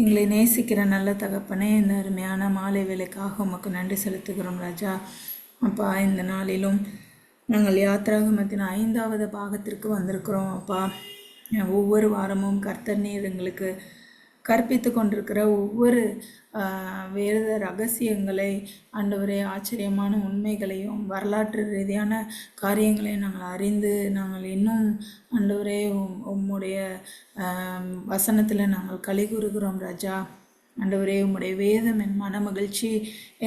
எங்களை நேசிக்கிற நல்ல தகப்பனே, இந்த அருமையான மாலை வேலைக்காக உமக்கு நன்றி செலுத்துகிறோம் ராஜா. அப்பா, இந்த நாளிலும் நாங்கள் யாத்திராகமத்தின் 5வது பாகத்திற்கு வந்திருக்கிறோம். அப்பா, ஒவ்வொரு வாரமும் கர்த்தர் நீர் எங்களுக்கு கற்பித்து கொண்டிருக்கிற ஒவ்வொரு வேத ரகசியங்களை, ஆண்டவரே, ஆச்சரியமான உண்மைகளையும் வரலாற்று ரீதியான காரியங்களையும் நாங்கள் அறிந்து நாங்கள் இன்னும் ஆண்டவரே உம்முடைய வசனத்தில் நாங்கள் களி கூறுகிறோம் ராஜா. ஆண்டவரே, உம்முடைய வேதம் என் மன மகிழ்ச்சி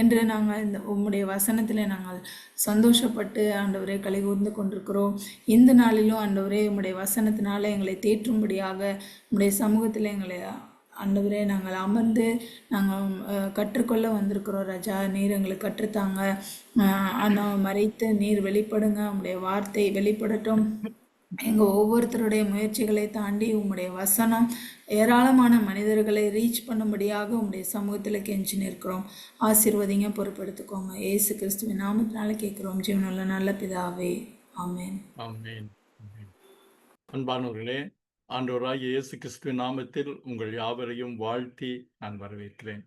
என்று நாங்கள் இந்த உம்முடைய வசனத்தில் நாங்கள் சந்தோஷப்பட்டு ஆண்டவரே களி கூர்ந்து கொண்டிருக்கிறோம். இந்த நாளிலும் ஆண்டவரே உம்முடைய வசனத்தினால எங்களை தேற்றும்படியாக உம்முடைய சமூகத்தில் எங்களை ஆண்டவரே நாங்கள் அமர்ந்து நாங்கள் கற்றுக்கொள்ள வந்திருக்கிறோம் ராஜா. நீர் எங்களுக்கு கற்றுத்தாங்க. அந்த மறைத்து நீர் வெளிப்படுங்க. உம்முடைய வார்த்தை வெளிப்படட்டும். எங்கள் ஒவ்வொருத்தருடைய முயற்சிகளை தாண்டி உம்முடைய வசனம் ஏராளமான மனிதர்களை ரீச் பண்ணும்படியாக உம்முடைய சமூகத்தில் கெஞ்சி நிற்கிறோம். ஆசீர்வதிங்க, பொறுப்பெடுத்துக்கோங்க. இயேசு கிறிஸ்துவின் நாமத்தினால கேட்குறோம் ஜீவனுள்ள நல்ல பிதாவே, ஆமென். ஆமென். அன்பானவர்களே, ஆண்டவராகிய இயேசு கிறிஸ்துவின் நாமத்தில் உங்கள் யாவரையும் வாழ்த்தி நான் வரவேற்கிறேன்.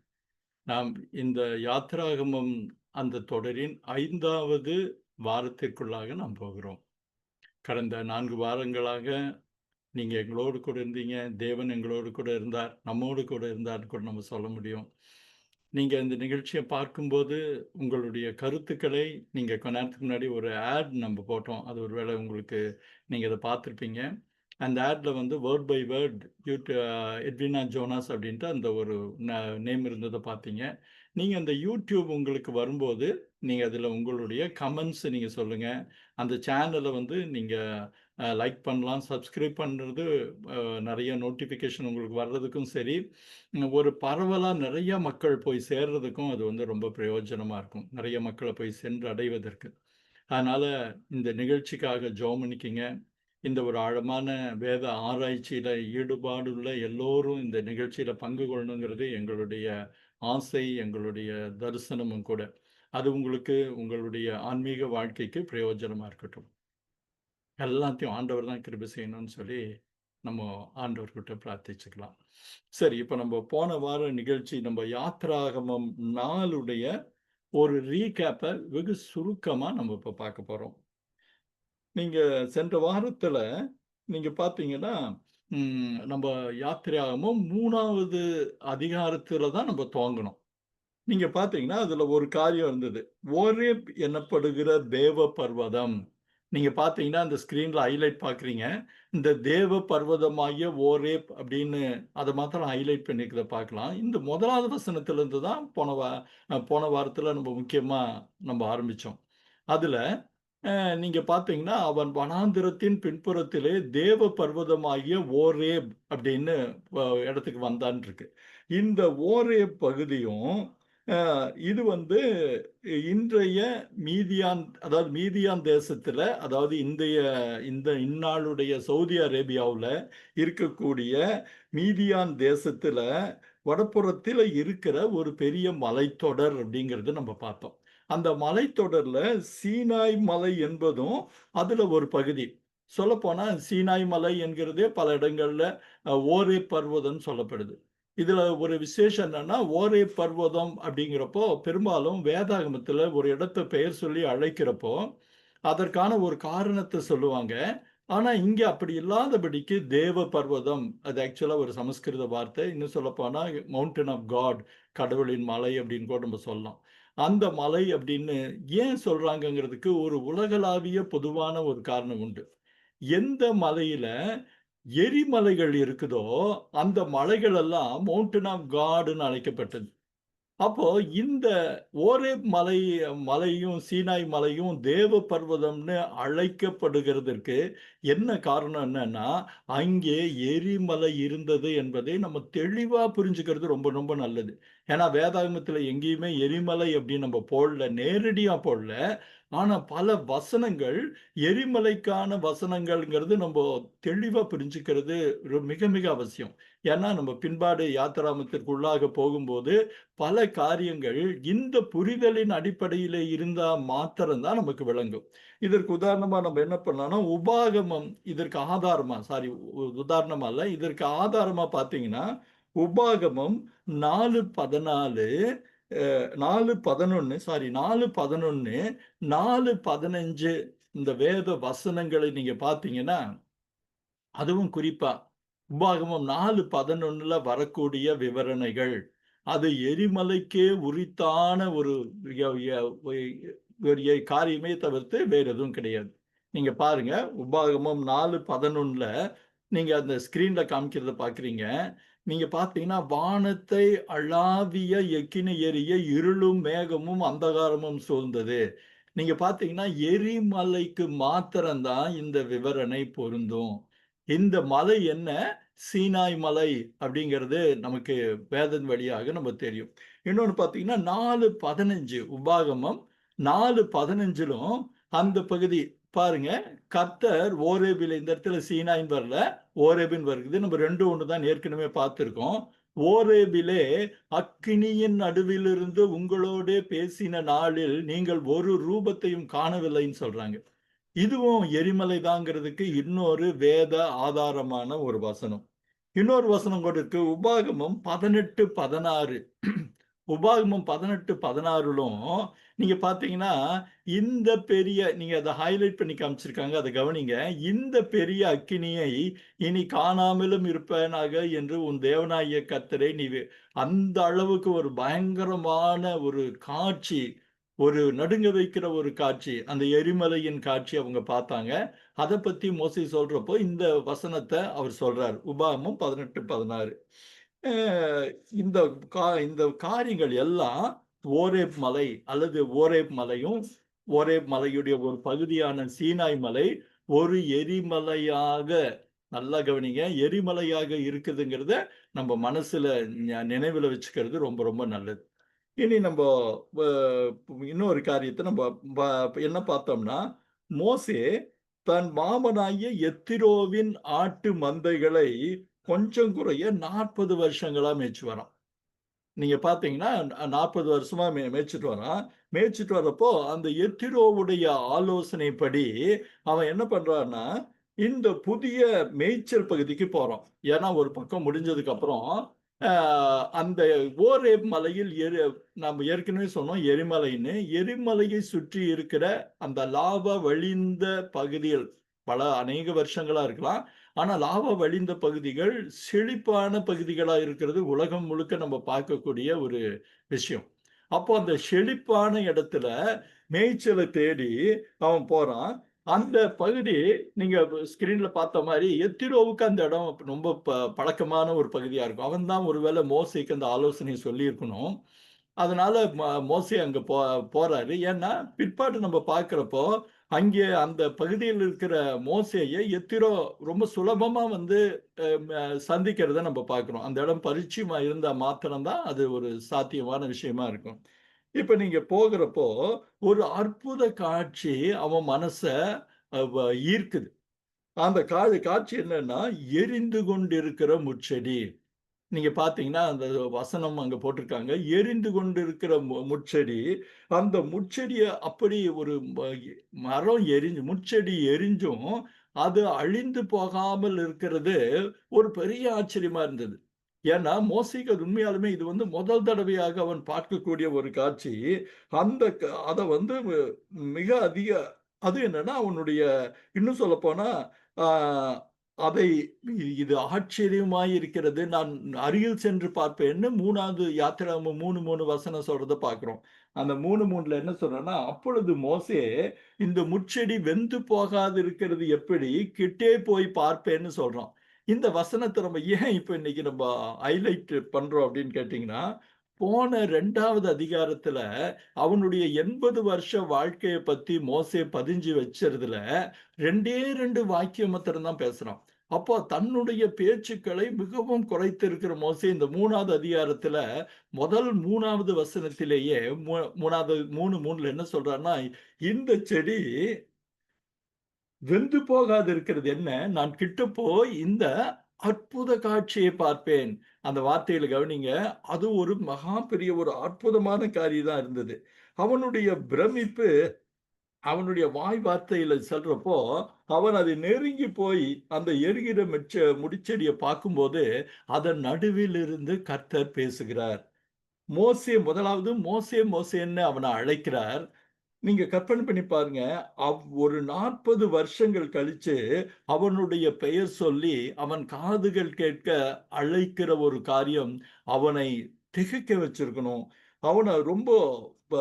நாம் இந்த யாத்திராகமம் அந்த தொடரின் 5வது வாரத்திற்குள்ளாக நாம் போகிறோம். கடந்த 4 வாரங்களாக நீங்கள் எங்களோடு கூட இருந்தீங்க. தேவன் எங்களோடு கூட இருந்தார், நம்மோடு கூட இருந்தார்னு கூட நம்ம சொல்ல முடியும். நீங்கள் இந்த நிகழ்ச்சியை பார்க்கும்போது உங்களுடைய கருத்துக்களை நீங்கள் கொஞ்ச நேரத்துக்கு முன்னாடி ஒரு ஆட் நம்ம போட்டோம். அது ஒரு வேளை உங்களுக்கு நீங்கள் அதை பார்த்துருப்பீங்க. அந்த ஆடில் வந்து word by word Edwina Jonas அப்படின்ட்டு அந்த ஒரு நேம் இருந்ததை பார்த்தீங்க. நீங்கள் அந்த யூடியூப் உங்களுக்கு வரும்போது நீங்கள் அதில் உங்களுடைய கமெண்ட்ஸ் நீங்கள் சொல்லுங்கள். அந்த சேனலை வந்து நீங்கள் லைக் பண்ணலாம். சப்ஸ்கிரைப் பண்ணுறது நிறைய நோட்டிஃபிகேஷன் உங்களுக்கு வர்றதுக்கும் சரி, ஒரு பரவலாக நிறைய மக்கள் போய் சேர்றதுக்கும் அது வந்து ரொம்ப பிரயோஜனமாக இருக்கும், நிறைய மக்களை போய் சென்று அடைவதற்கு. அதனால் இந்த நிகழ்ச்சிக்காக ஜெபம் பண்ணிக்கிங்க. இந்த ஒரு ஆழமான வேத ஆராய்ச்சியில் ஈடுபாடுள்ள எல்லோரும் இந்த நிகழ்ச்சியில் பங்கு கொள்ளணுங்கிறது எங்களுடைய ஆசை, எங்களுடைய தரிசனமும் கூட. அது உங்களுக்கு உங்களுடைய ஆன்மீக வாழ்க்கைக்கு பிரயோஜனமாக இருக்கட்டும். எல்லாத்தையும் ஆண்டவர் தான் கிருபை செய்யணும்னு சொல்லி நம்ம ஆண்டவர்கிட்ட பிரார்த்திச்சுக்கலாம். சரி, இப்போ நம்ம போன வார நிகழ்ச்சி நம்ம யாத்திராகமம் 4 ஒரு ரீகேப்பை வெகு சுருக்கமாக நம்ம இப்போ பார்க்க போகிறோம். நீங்கள் சென்ற வாரத்தில் நீங்கள் பார்த்தீங்கன்னா நம்ம யாத்திராகமம் 3வது அதிகாரத்தில் தான் நம்ம துவங்கணும். நீங்கள் பார்த்தீங்கன்னா அதில் ஒரு காரியம் இருந்தது, ஓரேப் எனப்படுகிற தேவ பர்வதம். நீங்கள் பார்த்தீங்கன்னா அந்த ஸ்க்ரீனில் ஹைலைட் பார்க்குறீங்க. இந்த தேவ பர்வதமாகிய ஓரேப் அப்படின்னு அதை மாத்திரம் ஹைலைட் பண்ணிக்கிறத பார்க்கலாம். இந்த 1வது வசனத்திலேருந்து தான் போன வாரத்தில் நம்ம முக்கியமாக நம்ம ஆரம்பித்தோம். அதில் நீங்கள் பார்த்தீங்கன்னா, அவன் வனாந்திரத்தின் பின்புறத்திலே தேவ பர்வதமாகிய ஓரேப் அப்படின்னு இடத்துக்கு வந்தான் இருக்கு. இந்த ஓரேப் பகுதியும் இது வந்து இன்றைய மீதியான், அதாவது மீதியான் தேசத்தில், அதாவது இந்த இந்நாளுடைய சவுதி அரேபியாவில் இருக்கக்கூடிய மீதியான் தேசத்தில் வடப்புறத்தில் இருக்கிற ஒரு பெரிய மலைத்தொடர் அப்படிங்கிறது நம்ம பார்த்தோம். அந்த மலைத்தொடரில் சீனாய் மலை என்பதும் அதில் ஒரு பகுதி. சொல்லப்போனால் சீனாய் மலை என்கிறதே பல இடங்களில் ஓரே பர்வதம் சொல்லப்படுது. இதில் ஒரு விசேஷம் என்னன்னா, ஓரே பர்வதம் அப்படிங்கிறப்போ பெரும்பாலும் வேதாகமத்தில் ஒரு இடத்தை பெயர் சொல்லி அழைக்கிறப்போ அதற்கான ஒரு காரணத்தை சொல்லுவாங்க. ஆனால் இங்கே அப்படி இல்லாதபடிக்கு தேவ பர்வதம், அது ஆக்சுவலாக ஒரு சமஸ்கிருத வார்த்தை. இன்னும் சொல்லப்போனால் மவுண்டன் ஆஃப் காட், கடவுளின் மலை அப்படின்னு கூட நம்ம சொல்லலாம். அந்த மலை அப்படின்னு ஏன் சொல்றாங்கங்கிறதுக்கு ஒரு உலகளாவிய பொதுவான ஒரு காரணம் உண்டு. எந்த மலையில எரிமலைகள் இருக்குதோ அந்த மலைகள் எல்லாம் மவுண்டன் ஆஃப் காட்னு அழைக்கப்பட்டது. அப்போ இந்த ஓரேப் மலையும் சீனாய் மலையும் தேவ பர்வதம்னு அழைக்கப்படுகிறதற்கு என்ன காரணம் என்னன்னா, அங்கே எரிமலை இருந்தது என்பதை நம்ம தெளிவா புரிஞ்சுக்கிறது ரொம்ப ரொம்ப நல்லது. ஏன்னா வேதாகமத்துல எங்கேயுமே எரிமலை அப்படின்னு நம்ம போடல, நேரடியா போடல. ஆனா பல வசனங்கள் எரிமலைக்கான வசனங்கள்ங்கிறது நம்ம தெளிவா புரிஞ்சுக்கிறது மிக மிக அவசியம். ஏன்னா நம்ம பின்பாடு யாத்திராமத்திற்குள்ளாக போகும்போது பல காரியங்கள் இந்த புரிதலின் அடிப்படையில் இருந்தா மாத்திரம்தான் நமக்கு விளங்கும். இதற்கு உதாரணமா நம்ம என்ன பண்ணலாம்னா, உபாகமம் இதற்கு ஆதாரமா, உதாரணமா இல்ல, இதற்கு ஆதாரமா பார்த்தீங்கன்னா உபாகமம் 4:14 4:11 சாரி 4:11 4:15 இந்த வேத வசனங்களை நீங்க பார்த்தீங்கன்னா, அதுவும் குறிப்பா உபாகமம் 4:11 வரக்கூடிய விவரணைகள். அது எரிமலைக்கே உரித்தான ஒரு ய ய ஒய் ஒரு காரியமே தவிர்த்து வேற எதுவும் கிடையாது. நீங்க பாருங்க, உபாகமம் 4:11 நீங்க அந்த ஸ்கிரீன்ல காமிக்கிறத பார்க்குறீங்க. நீங்க பார்த்தீங்கன்னா, வானத்தை அளாவிய எக்கினி எரிய இருளும், மேகமும், அந்தகாரமும் சூழ்ந்தது. நீங்க பார்த்தீங்கன்னா, எரிமலைக்கு மாத்திரம் தான் இந்த விவரணை பொருந்தும். இந்த மலை என்ன? சீனாய் மலை அப்படிங்கிறது நமக்கு வேதன் வழியாக நம்ம தெரியும். இன்னொன்னு பார்த்தீங்கன்னா, 4:15 உபாகமம் 4:15லும் அந்த பகுதி பாருங்க, கர்த்தர் ஓரேபில இந்த இடத்துல சீனாய்ன்னு வரல, ஓரேபின்னு வருகுது. நம்ம 2 ஒண்ணு தான் ஏற்கனவே பார்த்திருக்கோம். ஓரேபிலே அக்கினியின் நடுவிலிருந்து உங்களோடே பேசின நாளில் நீங்கள் ஒரு ரூபத்தையும் காணவில்லைன்னு சொல்றாங்க. இதுவும் எரிமலை தாங்கிறதுக்கு இன்னொரு வேத ஆதாரமான ஒரு வசனம். இன்னொரு வசனம் கூட இருக்கு. உபாகமம் 18:16 உபாகமம் 18:16லும் நீங்க பார்த்தீங்கன்னா, இந்த பெரிய நீங்க அத ஹைலைட் பண்ணி காமிச்சிருக்காங்க. அத கவனிங்க. இந்த பெரிய அக்கினியை இனி காணாமலும் இருப்பேனாக என்று உன் தேவனாகிய கர்த்தரை அந்த அளவுக்கு ஒரு பயங்கரமான ஒரு காட்சி, ஒரு நடுங்க வைக்கிற ஒரு காட்சி. அந்த எரிமலையின் காட்சி அவங்க பார்த்தாங்க. அத பத்தி மோசே சொல்றப்போ இந்த வசனத்த அவர் சொல்றார். உபாகமம் 18:16. அ இந்த இந்த காரியங்கள் எல்லாம் ஓரேப் மலை அல்லது ஓரேப் மலையும், ஓரேப் மலையுடைய ஒரு பகுதியான சீனாய் மலை ஒரு எரிமலையாக நல்லா கவனிங்க. எரிமலையாக இருக்குதுங்கிறத நம்ம மனசுல நினைவுல வச்சுக்கிறது ரொம்ப ரொம்ப நல்லது. இனி நம்ப வ இன்னொரு காரியத்த நம்ப என்ன பார்த்தோம்னா, மோசே தன் மாமனாகிய எத்திரோவின் ஆட்டு மந்தைகளை கொஞ்சம் குறைய 40 வருஷங்களா மேய்ச்சு வரான். நீங்க பார்த்தீங்கன்னா, 40 வருஷமா மேய்ச்சுட்டு வரான். மேய்ச்சுட்டு வரப்போ, அந்த எத்திரோவுடைய ஆலோசனைப்படி, அவன் என்ன பண்றான்னா, இந்த புதிய மேய்ச்சல் பகுதிக்கு போறான். ஏன்னா, ஒரு பக்கம் முடிஞ்சதுக்கு அப்புறம், அ அந்த ஓரேப் மலையில் நம்ம ஏற்கனவே சொன்னோம் எரிமலைன்னு. எரிமலையை சுற்றி இருக்கிற அந்த லாவா வழிந்த பகுதிகள், அநேக வருஷங்களா இருக்கலாம். ஆனா லாவா வழிந்த பகுதிகள் செழிப்பான பகுதிகளா இருக்கிறது உலகம் முழுக்க நம்ம பார்க்கக்கூடிய ஒரு விஷயம். அப்போ அந்த செழிப்பான இடத்துல மேய்ச்சலை தேடி அவன் போறான். அந்த பகுதி நீங்க ஸ்கிரீன்ல பார்த்த மாதிரி எத்திரோவுக்கு அந்த இடம் ரொம்ப பழக்கமான ஒரு பகுதியா இருக்கும். அவன் தான் ஒருவேளை மோசேக்கு அந்த ஆலோசனை சொல்லியிருக்கணும். அதனால மோசே அங்க போறாரு. ஏன்னா பிற்பாடு நம்ம பார்க்கிறப்போ அங்கே அந்த பகுதியில் இருக்கிற மோசேயை எத்திரோ ரொம்ப சுலபமா வந்து சந்திக்கிறத நம்ம பார்க்கிறோம். அந்த இடம் பரிச்சயமா இருந்தா மாத்திரம் தான் அது ஒரு சாத்தியமான விஷயமா இருக்கும். இப்ப நீங்க போகிறப்போ ஒரு அற்புத காட்சி அவன் மனச ஈர்க்குது. அந்த காட்சி என்னன்னா, எரிந்து கொண்டிருக்கிற முட்செடி. நீங்க பார்த்தீங்கன்னா, அந்த வசனம் அங்க போட்டிருக்காங்க. எரிந்து கொண்டிருக்கிற முட்செடி. அந்த முட்செடிய அப்படி ஒரு மரம் முட்செடி எரிஞ்சும், அது அழிந்து போகாமல் இருக்கிறது ஒரு பெரிய ஆச்சரியமா இருந்தது. ஏன்னா, மோசேக்கு அது உண்மையாலுமே இது வந்து முதல் தடவையாக அவன் பார்க்கக்கூடிய ஒரு காட்சி. அந்த அத வந்து மிக அதிக அது என்னன்னா, அவனுடைய இன்னும் சொல்லப்போனா, ஆ அதை இது ஆச்சரியமாய் இருக்கிறது. நான் அருகில் சென்று பார்ப்பேன்னு 3வது யாத்திராகமம் 3:3 வசனம் சொல்றத பார்க்கிறோம். அந்த 3:3ல என்ன சொல்றேன்னா, அப்பொழுது மோசே இந்த முட்செடி வெந்து போகாதிருக்கிறது எப்படி? கிட்டே போய் பார்ப்பேன்னு சொல்றான். இந்த வசனத்த நம்ம ஏன் இப்ப இன்னைக்கு நம்ம ஹைலைட் பண்றோம் அப்படின்னு கேட்டீங்கன்னா, போன 2வது அதிகாரத்துல அவனுடைய 80 வருஷ வாழ்க்கைய பத்தி மோசே பதிஞ்சு வச்சதுல 2டே 2 வாக்கியம் மாத்திரம் தான் பேசுறான். அப்போ தன்னுடைய பேச்சுக்களை மிகவும் குறைத்திருக்கிற மோசே இந்த 3வது அதிகாரத்துல முதல் 3வது வசனத்திலேயே 3வது 3:3ல என்ன சொல்றாருன்னா, இந்த செடி வெந்து போகாது இருக்கிறது என்ன? நான் கிட்ட போய் இந்த அற்புத காட்சியை பார்ப்பேன். அந்த வார்த்தையில கவனிங்க. அது ஒரு மகா பெரிய ஒரு அற்புதமான காரியம் தான் இருந்தது. அவனுடைய பிரமிப்பு அவனுடைய வாய் வார்த்தையில செல்றப்போ, அவன் அதை நெருங்கி போய் அந்த எரிகிற முடிச்செடியை பார்க்கும்போது, அதன் நடுவில் இருந்து கர்த்தர் பேசுகிறார். முதலாவது மோசே மோசேன்னு அவன அழைக்கிறார். நீங்க கற்பனை பண்ணி பாருங்க. ஒரு 40 வருஷங்கள் கழிச்சு, அவனுடைய பெயர் சொல்லி, அவன் காதுகள் கேட்க அழைக்கிற ஒரு காரியம், அவனை திகைக்க வச்சிருக்கணும். அவன ரொம்ப ப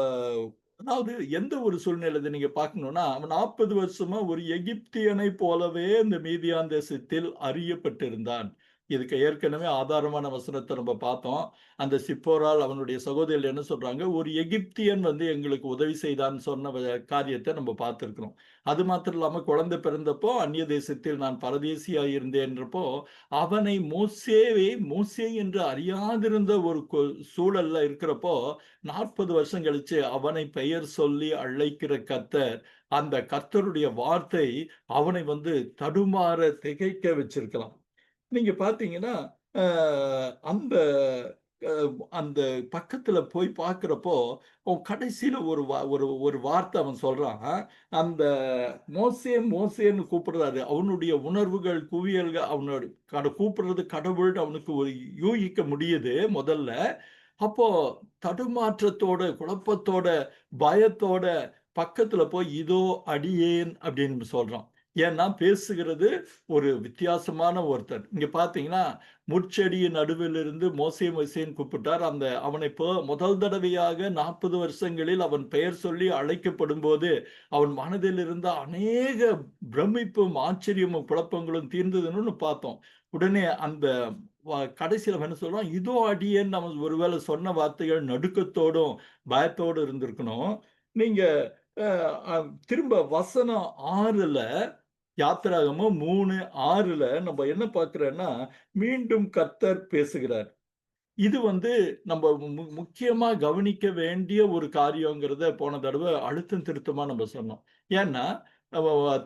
அதாவது எந்த ஒரு சூழ்நிலையில நீங்க பார்க்கணும்னா, அவன் 40 வருஷமா ஒரு எகிப்தியனைப் போலவே இந்த மீதியான் தேசத்தில் அறியப்பட்டிருந்தான். இதுக்கு ஏற்கனவே ஆதாரமான வசனத்த நம்ம பார்த்தோம். அந்த சிப்போரால் அவனுடைய சகோதரிகள் என்ன சொல்றாங்க, ஒரு எகிப்தியன் வந்து எங்களுக்கு உதவி செய்தான்னு சொன்ன காரியத்த நம்ம பார்த்திருக்கிறோம். அது மாத்திரம் இல்லாம குழந்தை பிறந்தப்போ அந்நிய தேசத்தில் நான் பரதேசியா இருந்தேன்றப்போ, அவனை மோசே என்று அறியாதிருந்த ஒரு சூழல்ல இருக்கிறப்போ, 40 வருஷம் கழிச்சு அவனை பெயர் சொல்லி அழைக்கிற கர்த்தர், அந்த கர்த்தருடைய வார்த்தை அவனை வந்து தடுமாற திகைக்க வச்சிருக்கலாம். நீங்க பார்த்தீங்கன்னா, அ அந்த அ அந்த பக்கத்துல போய் பார்க்கிறப்போ, கடைசியில ஒரு வார்த்தை அவன் சொல்றான். அந்த மோசேன்னு கூப்பிடுறாரு. அவனுடைய உணர்வுகள், குவியல்கள் அவனோட கூப்பிடுறது கடவுள்ன்னு அவனுக்கு ஒரு யூகிக்க முடியுது முதல்ல. அப்போ தடுமாற்றத்தோட, குழப்பத்தோட, பயத்தோட பக்கத்துல போய், "இதோ அடியேன்" அப்படின்னு சொல்றான். ஏன்னா பேசுகிறது ஒரு வித்தியாசமான ஒருத்தர். இங்க பார்த்தீங்கன்னா, முட்செடியின் நடுவிலிருந்து மோசேன்னு கூப்பிட்டார். அவனை முதல் தடவையாக 40 வருஷங்களில் அவன் பெயர் சொல்லி அழைக்கப்படும்போது, அவன் மனதில் இருந்த அநேக பிரமிப்பும், ஆச்சரியமும், குழப்பங்களும் தீர்ந்ததுன்னு பார்த்தோம். உடனே அந்த கடைசியில அவன் என்ன சொல்றான், "இதோ அடியேன்" அவன் ஒருவேளை சொன்ன வார்த்தைகள் நடுக்கத்தோடும், பயத்தோடும் இருந்திருக்கணும். நீங்க அ அ திரும்ப வசனம் 6ல யாத்திராகமம் 3:6ல நம்ம என்ன பார்க்கிறோம்னா, மீண்டும் கர்த்தர் பேசுகிறார். இது வந்து நம்ம முக்கியமா கவனிக்க வேண்டிய ஒரு காரியங்கிறத போன தடவ அழுத்தம் திருத்தமா நம்ம சொன்னோம். ஏன்னா,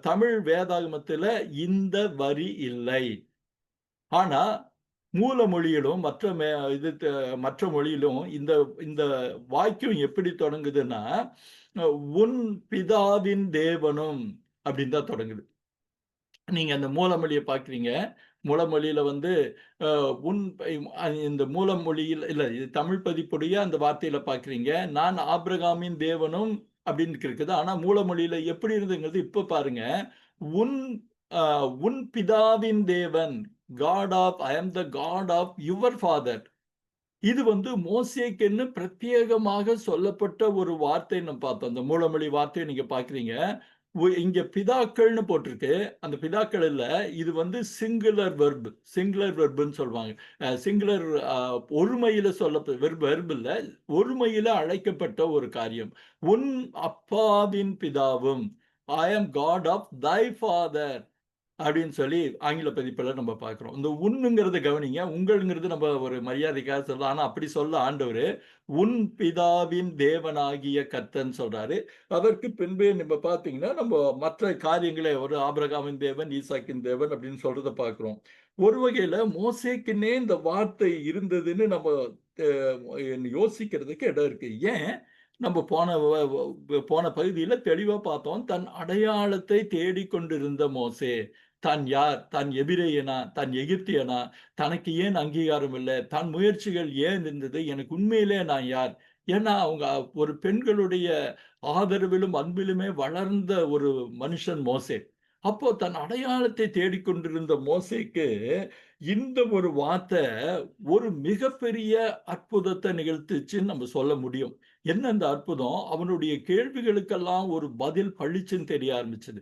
தமிழ் வேதாகமத்தில இந்த வரி இல்லை. ஆனா, மூல மொழியிலும் மற்ற மே இது த மற்ற மொழியிலும் இந்த இந்த வாக்கியம் எப்படி தொடங்குதுன்னா, அ "உன் பிதாவின் தேவனும்" அப்படின்னு தான் தொடங்குது. நீங்க அந்த மூலமொழிய பார்க்கிறீங்க. மூலமொழியில வந்து அ உன் இந்த மூலமொழியில் இல்ல இது தமிழ் பதிப்புடைய அந்த வார்த்தையில பார்க்கிறீங்க. "நான் ஆபிரகாமின் தேவனும்" அப்படின்னு இருக்குது. ஆனா மூலமொழியில எப்படி இருந்ததுங்கிறது இப்ப பாருங்க. "உன் உன் பிதாவின் தேவன், ஐ அம் த காட் ஆஃப் யுவர் ஃபாதர்." இது வந்து மோசேக்கென்னு பிரத்யேகமாக சொல்லப்பட்ட ஒரு வார்த்தைன்னு பார்த்தோம். அந்த மூலமொழி வார்த்தைய நீங்க பார்க்கிறீங்க. இங்க பிதாக்கள்னு போட்டிருக்கு. அந்த பிதாக்கள் இல்ல. இது வந்து சிங்குலர் வெர்ப்ன்னு சொல்லுவாங்க. சிங்குலர் ஒருமையில வெர்ப் இல்ல. ஒருமையில அழைக்கப்பட்ட ஒரு காரியம். "உன் அப்பாவின் பிதாவும், ஐ am God of Thai father." அப்படின்னு சொல்லி ஆங்கில பதிப்புல நம்ம பார்க்கிறோம். இந்த உன்னுங்கிறத கவனிங்க. உங்கள்ங்கிறது நம்ம ஒரு மரியாதைக்காக சொல்லலாம். ஆனா அப்படி சொல்ல ஆண்டவரு, "உன் பிதாவின் தேவனாகிய கர்த்தர்ன்னு" சொல்றாரு. அதற்கு பின்பே நம்ம பார்த்தீங்கன்னா, நம்ம மற்ற காரியங்கள ஒரு ஆபிரகாமின் தேவன், ஈசாக்கின் தேவன் அப்படின்னு சொல்றத பார்க்கிறோம். ஒரு வகையில மோசேக்குன்னே இந்த வார்த்தை இருந்ததுன்னு நம்ம அ யோசிக்கிறதுக்கு இடம் இருக்கு. ஏன்? நம்ம போன பகுதியில தெளிவா பார்த்தோம். தன் அடையாளத்தை தேடிக் கொண்டிருந்த மோசே. தான் யார்? தான் எபிரெயனா? தான் எகிப்தியனா? தனக்கு ஏன் அங்கீகாரம் இல்ல? தான் முயற்சிகள் ஏன் இருந்தது? எனக்கு உண்மையிலே நான் யார்? ஏன்னா, அவங்க ஒரு பெண்களுடைய ஆதரவிலும், அன்பிலுமே வளர்ந்த ஒரு மனுஷன் மோசே. அப்போ தன் அடையாளத்தை தேடிக்கொண்டிருந்த மோசேக்கு, இந்த ஒரு வார்த்தை ஒரு மிகப்பெரிய அற்புதத்த நிகழ்த்துச்சுன்னு நம்ம சொல்ல முடியும். என்ன அந்த அற்புதம்? அவனுடைய கேள்விகளுக்கெல்லாம் ஒரு பதில் பளிச்சுன்னு தெரிய ஆரம்பிச்சது.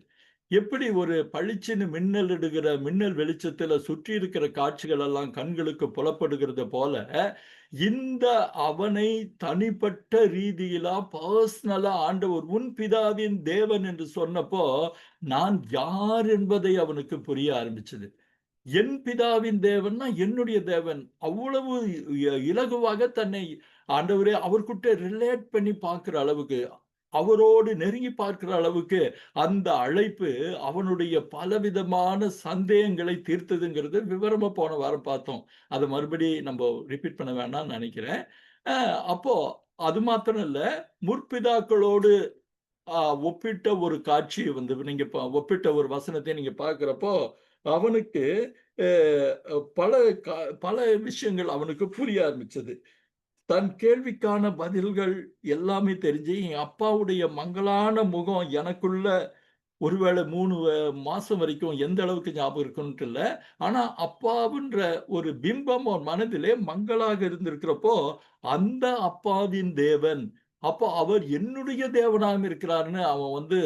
எப்படி ஒரு பளிச்சுன்னு மின்னலிடுகிற மின்னல் வெளிச்சத்துல சுற்றி இருக்கிற காட்சிகள் எல்லாம் கண்களுக்கு புலப்படுகிறது போல, இந்த அவனை தனிப்பட்ட ரீதியிலா பர்சனலா ஆண்டவர் உன் பிதாவின் தேவன் என்று சொன்னப்போ, நான் யார் என்பதை அவனுக்கு புரிய ஆரம்பிச்சது. என் பிதாவின் தேவன்னா என்னுடைய தேவன். அவ்வளவு இலகுவாக தன்னை ஆண்டவரே அவர்கிட்ட ரிலேட் பண்ணி பார்க்கிற அளவுக்கு, அவரோடு நெருங்கி பார்க்கிற அளவுக்கு அந்த அழைப்பு அவனுடைய பலவிதமான சந்தேகங்களை தீர்த்ததுங்கிறது விவரமா போன வாரம் பார்த்தோம். அத மறுபடி நம்ப ரிப்பீட் பண்ண வேண்டாம்னு நெனைக்கிறேன். அப்போ அது மாத்திரம் இல்ல, முற்பிதாக்களோடு ஒப்பிட்ட ஒரு காட்சியை வந்து நீங்க ஒப்பிட்ட ஒரு வசனத்தை நீங்க பார்க்கிறப்போ, அவனுக்கு அ பல பல விஷயங்கள் அவனுக்கு புரிய ஆரம்பிச்சது. தன் கேள்விக்கான பதில்கள் எல்லாமே தெரிஞ்சு, என் அப்பாவுடைய மங்கலான முகம் எனக்குள்ள ஒருவேளை 3 மாசம் வரைக்கும் எந்த அளவுக்கு ஞாபகம் இருக்குன்ட்டு இல்ல. ஆனா, அப்பாவுன்ற ஒரு பிம்பம் அவன் மனதிலே மங்கலாக இருந்திருக்கிறப்போ, அந்த அப்பாவின் தேவன், அப்போ அவர் என்னுடைய தேவனாக இருக்கிறார்ன்னு அவன் வந்து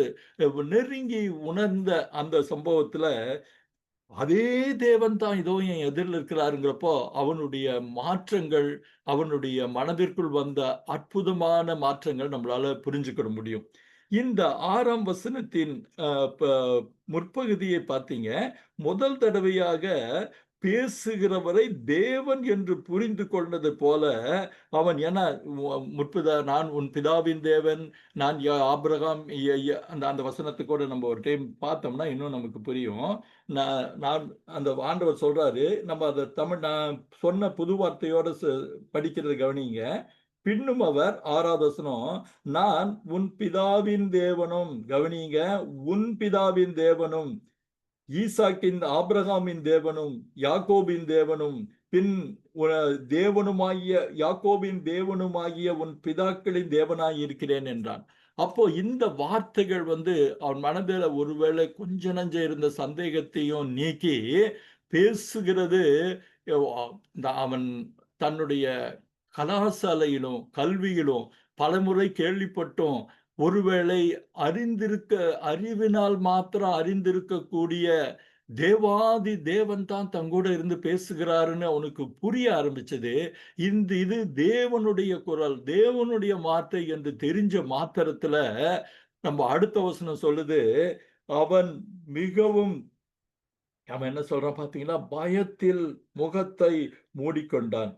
நெருங்கி உணர்ந்த அந்த சம்பவத்துல அதே தேவன் தான் இதோ என் எதிரில இருக்கிறாருங்கிறப்போ, அவனுடைய மாற்றங்கள், அவனுடைய மனதிற்குள் வந்த அற்புதமான மாற்றங்கள் நம்மளால புரிஞ்சுக்கிட முடியும். இந்த 6ஆம் வசனத்தின் அ ப முற்பகுதியை பார்த்தீங்க, முதல் தடவையாக பேசுகிறவரை தேவன் என்று புரிந்து கொண்டது போல, அவன் ஏன்னா நான் உன் பிதாவின் தேவன், நான் ஆபிரகாம் அந்த அந்த வசனத்த கூட நம்ம ஒரு டைம் பார்த்தோம்னா, இன்னும் நமக்கு புரியும். நான் அந்த ஆண்டவர் சொல்றாரு, நம்ம அத நான் சொன்ன புது வார்த்தையோட படிக்கிறத கவனிங்க. பின்னும் அவர் 6வது வசனம், நான் உன் பிதாவின் தேவனும், கவனிங்க, உன் பிதாவின் தேவனும், ஈசாக்கின் ஆபிரகாமின் தேவனும், யாக்கோபின் தேவனும், பின் தேவனுமாகிய யாக்கோபின் தேவனுமாகிய உன் பிதாக்களின் தேவனாய் இருக்கிறேன் என்றான். அப்போ இந்த வார்த்தைகள் வந்து அவன் மனதில ஒருவேளை கொஞ்ச நஞ்ச இருந்த சந்தேகத்தையும் நீக்கி பேசுகிறது. அவன் தன்னுடைய கலாசாலையிலும், கல்வியிலும் பலமுறை கேள்விப்பட்டும், ஒருவேளை அறிவினால் மாத்திரம் அறிந்திருக்கக்கூடிய தேவாதி தேவன் தான் தங்கூட இருந்து பேசுகிறாருன்னு அவனுக்கு புரிய ஆரம்பிச்சது. இது தேவனுடைய குரல், தேவனுடைய வார்த்தை என்று தெரிஞ்ச மாத்திரத்துல, நம்ம அடுத்த வசனம் சொல்லுது, அவன் மிகவும் அவன் என்ன சொல்றான் பார்த்தீங்களா? பயத்தில் முகத்தை மூடிக்கொண்டான்.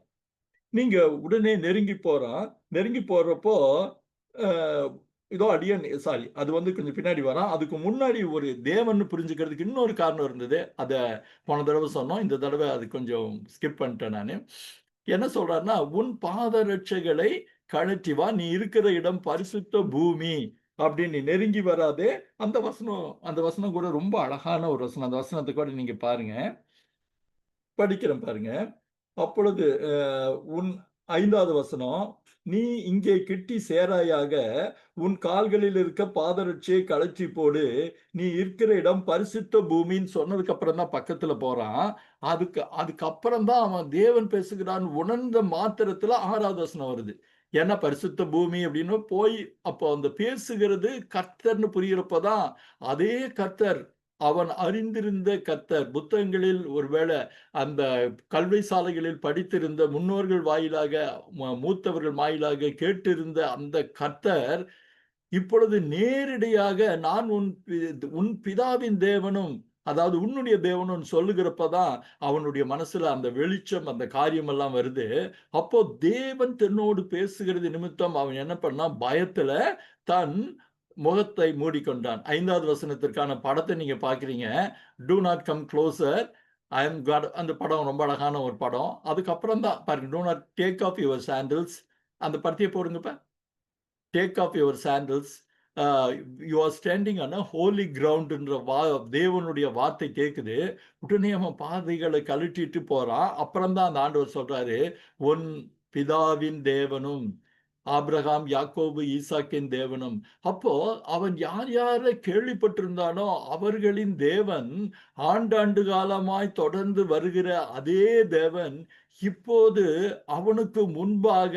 நீங்க உடனே நெருங்கி போறான். நெருங்கி போறப்போ, அ இதோ அடியேன் சாரி அது வந்து கொஞ்சம் பின்னாடி வரான். அதுக்கு முன்னாடி ஒரு தேவன்னு புரிஞ்சுக்கிறதுக்கு இன்னொரு காரணம் இருந்தது. அத போன தடவ சொன்னோம். இந்த தடவ அது கொஞ்சம் ஸ்கிப் பண்ணிட்டேன் நானு. என்ன சொல்றார்ன்னா, "உன் பாதரட்சைகளை கழற்றி வா. நீ இருக்கிற இடம் பரிசுத்த பூமி." அப்படின்னு நீ நெருங்கி வராதே. அந்த வசனம் கூட ரொம்ப அழகான ஒரு வசனம். அந்த வசனத்த கூட நீங்க பாருங்க. படிக்கிறேன் பாருங்க. அப்பொழுது உன் 5வது வசனம், "நீ இங்கே கிட்டி சேராயாக, உன் கால்களில் இருக்க பாதரட்சையை கழற்றி போடு. நீ இருக்கிற இடம் பரிசுத்த பூமின்னு" சொன்னதுக்கு அப்புறம் தான் பக்கத்துல போறான். அதுக்கப்புறம் தான் அவன் தேவன் பேசுகிறான்னு உணர்ந்த மாத்திரத்துல 6வது வசனம் வருது. ஏன்னா பரிசுத்த பூமி அப்படின்னு போய் அப்போ அந்த பேசுகிறது கர்த்தர்ன்னு புரியிறப்ப தான், அதே கர்த்தர், அவன் அறிந்திருந்த கர்த்தர், புத்தகங்களில் ஒருவேளை அந்த கல்வி சாலைகளில் படித்திருந்த முன்னோர்கள் வாயிலாக, மூத்தவர்கள் வாயிலாக கேட்டிருந்த அந்த கர்த்தர், இப்பொழுது நேரடியாக நான் உன் பிதாவின் தேவனும், அதாவது உன்னுடைய தேவனும் சொல்லுகிறப்ப தான் அவனுடைய மனசுல அந்த வெளிச்சம், அந்த காரியம் எல்லாம் வருது. அப்போ தேவன் தன்னோடு பேசுகிறது நிமித்தம் அவன் என்ன பண்ணான்? பயத்துல தன் முகத்தை மூடிக்கொண்டான். 5வது வசனத்திற்கான படத்தை நீங்க பார்க்கிறீங்க. "Do not come closer. I am God." அந்த படம் ரொம்ப அழகான ஒரு படம். அதுக்கப்புறம் தான் பாருங்க, "do not take off your sandals." அந்த படத்தையே போடுங்கப்பா. "Take off your sandals. Uh you are standing on a holy கிரவுண்ட்ன்ற தேவனுடைய வார்த்தை கேட்குது. உடனே அவன் பாதைகளை கழட்டிட்டு போறான். அப்புறம் தான் அந்த ஆண்டவர் சொல்றாரு, "உன் பிதாவின் தேவனும், ஆபிரகாம், யாக்கோபு, ஈசாக்கின் தேவனும்." அப்போ அவன் யார் யாரை கேள்விப்பட்டிருந்தானோ அவர்களின் தேவன், ஆண்டாண்டு காலமாய் தொடர்ந்து வருகிற அதே தேவன், இப்போது அவனுக்கு முன்பாக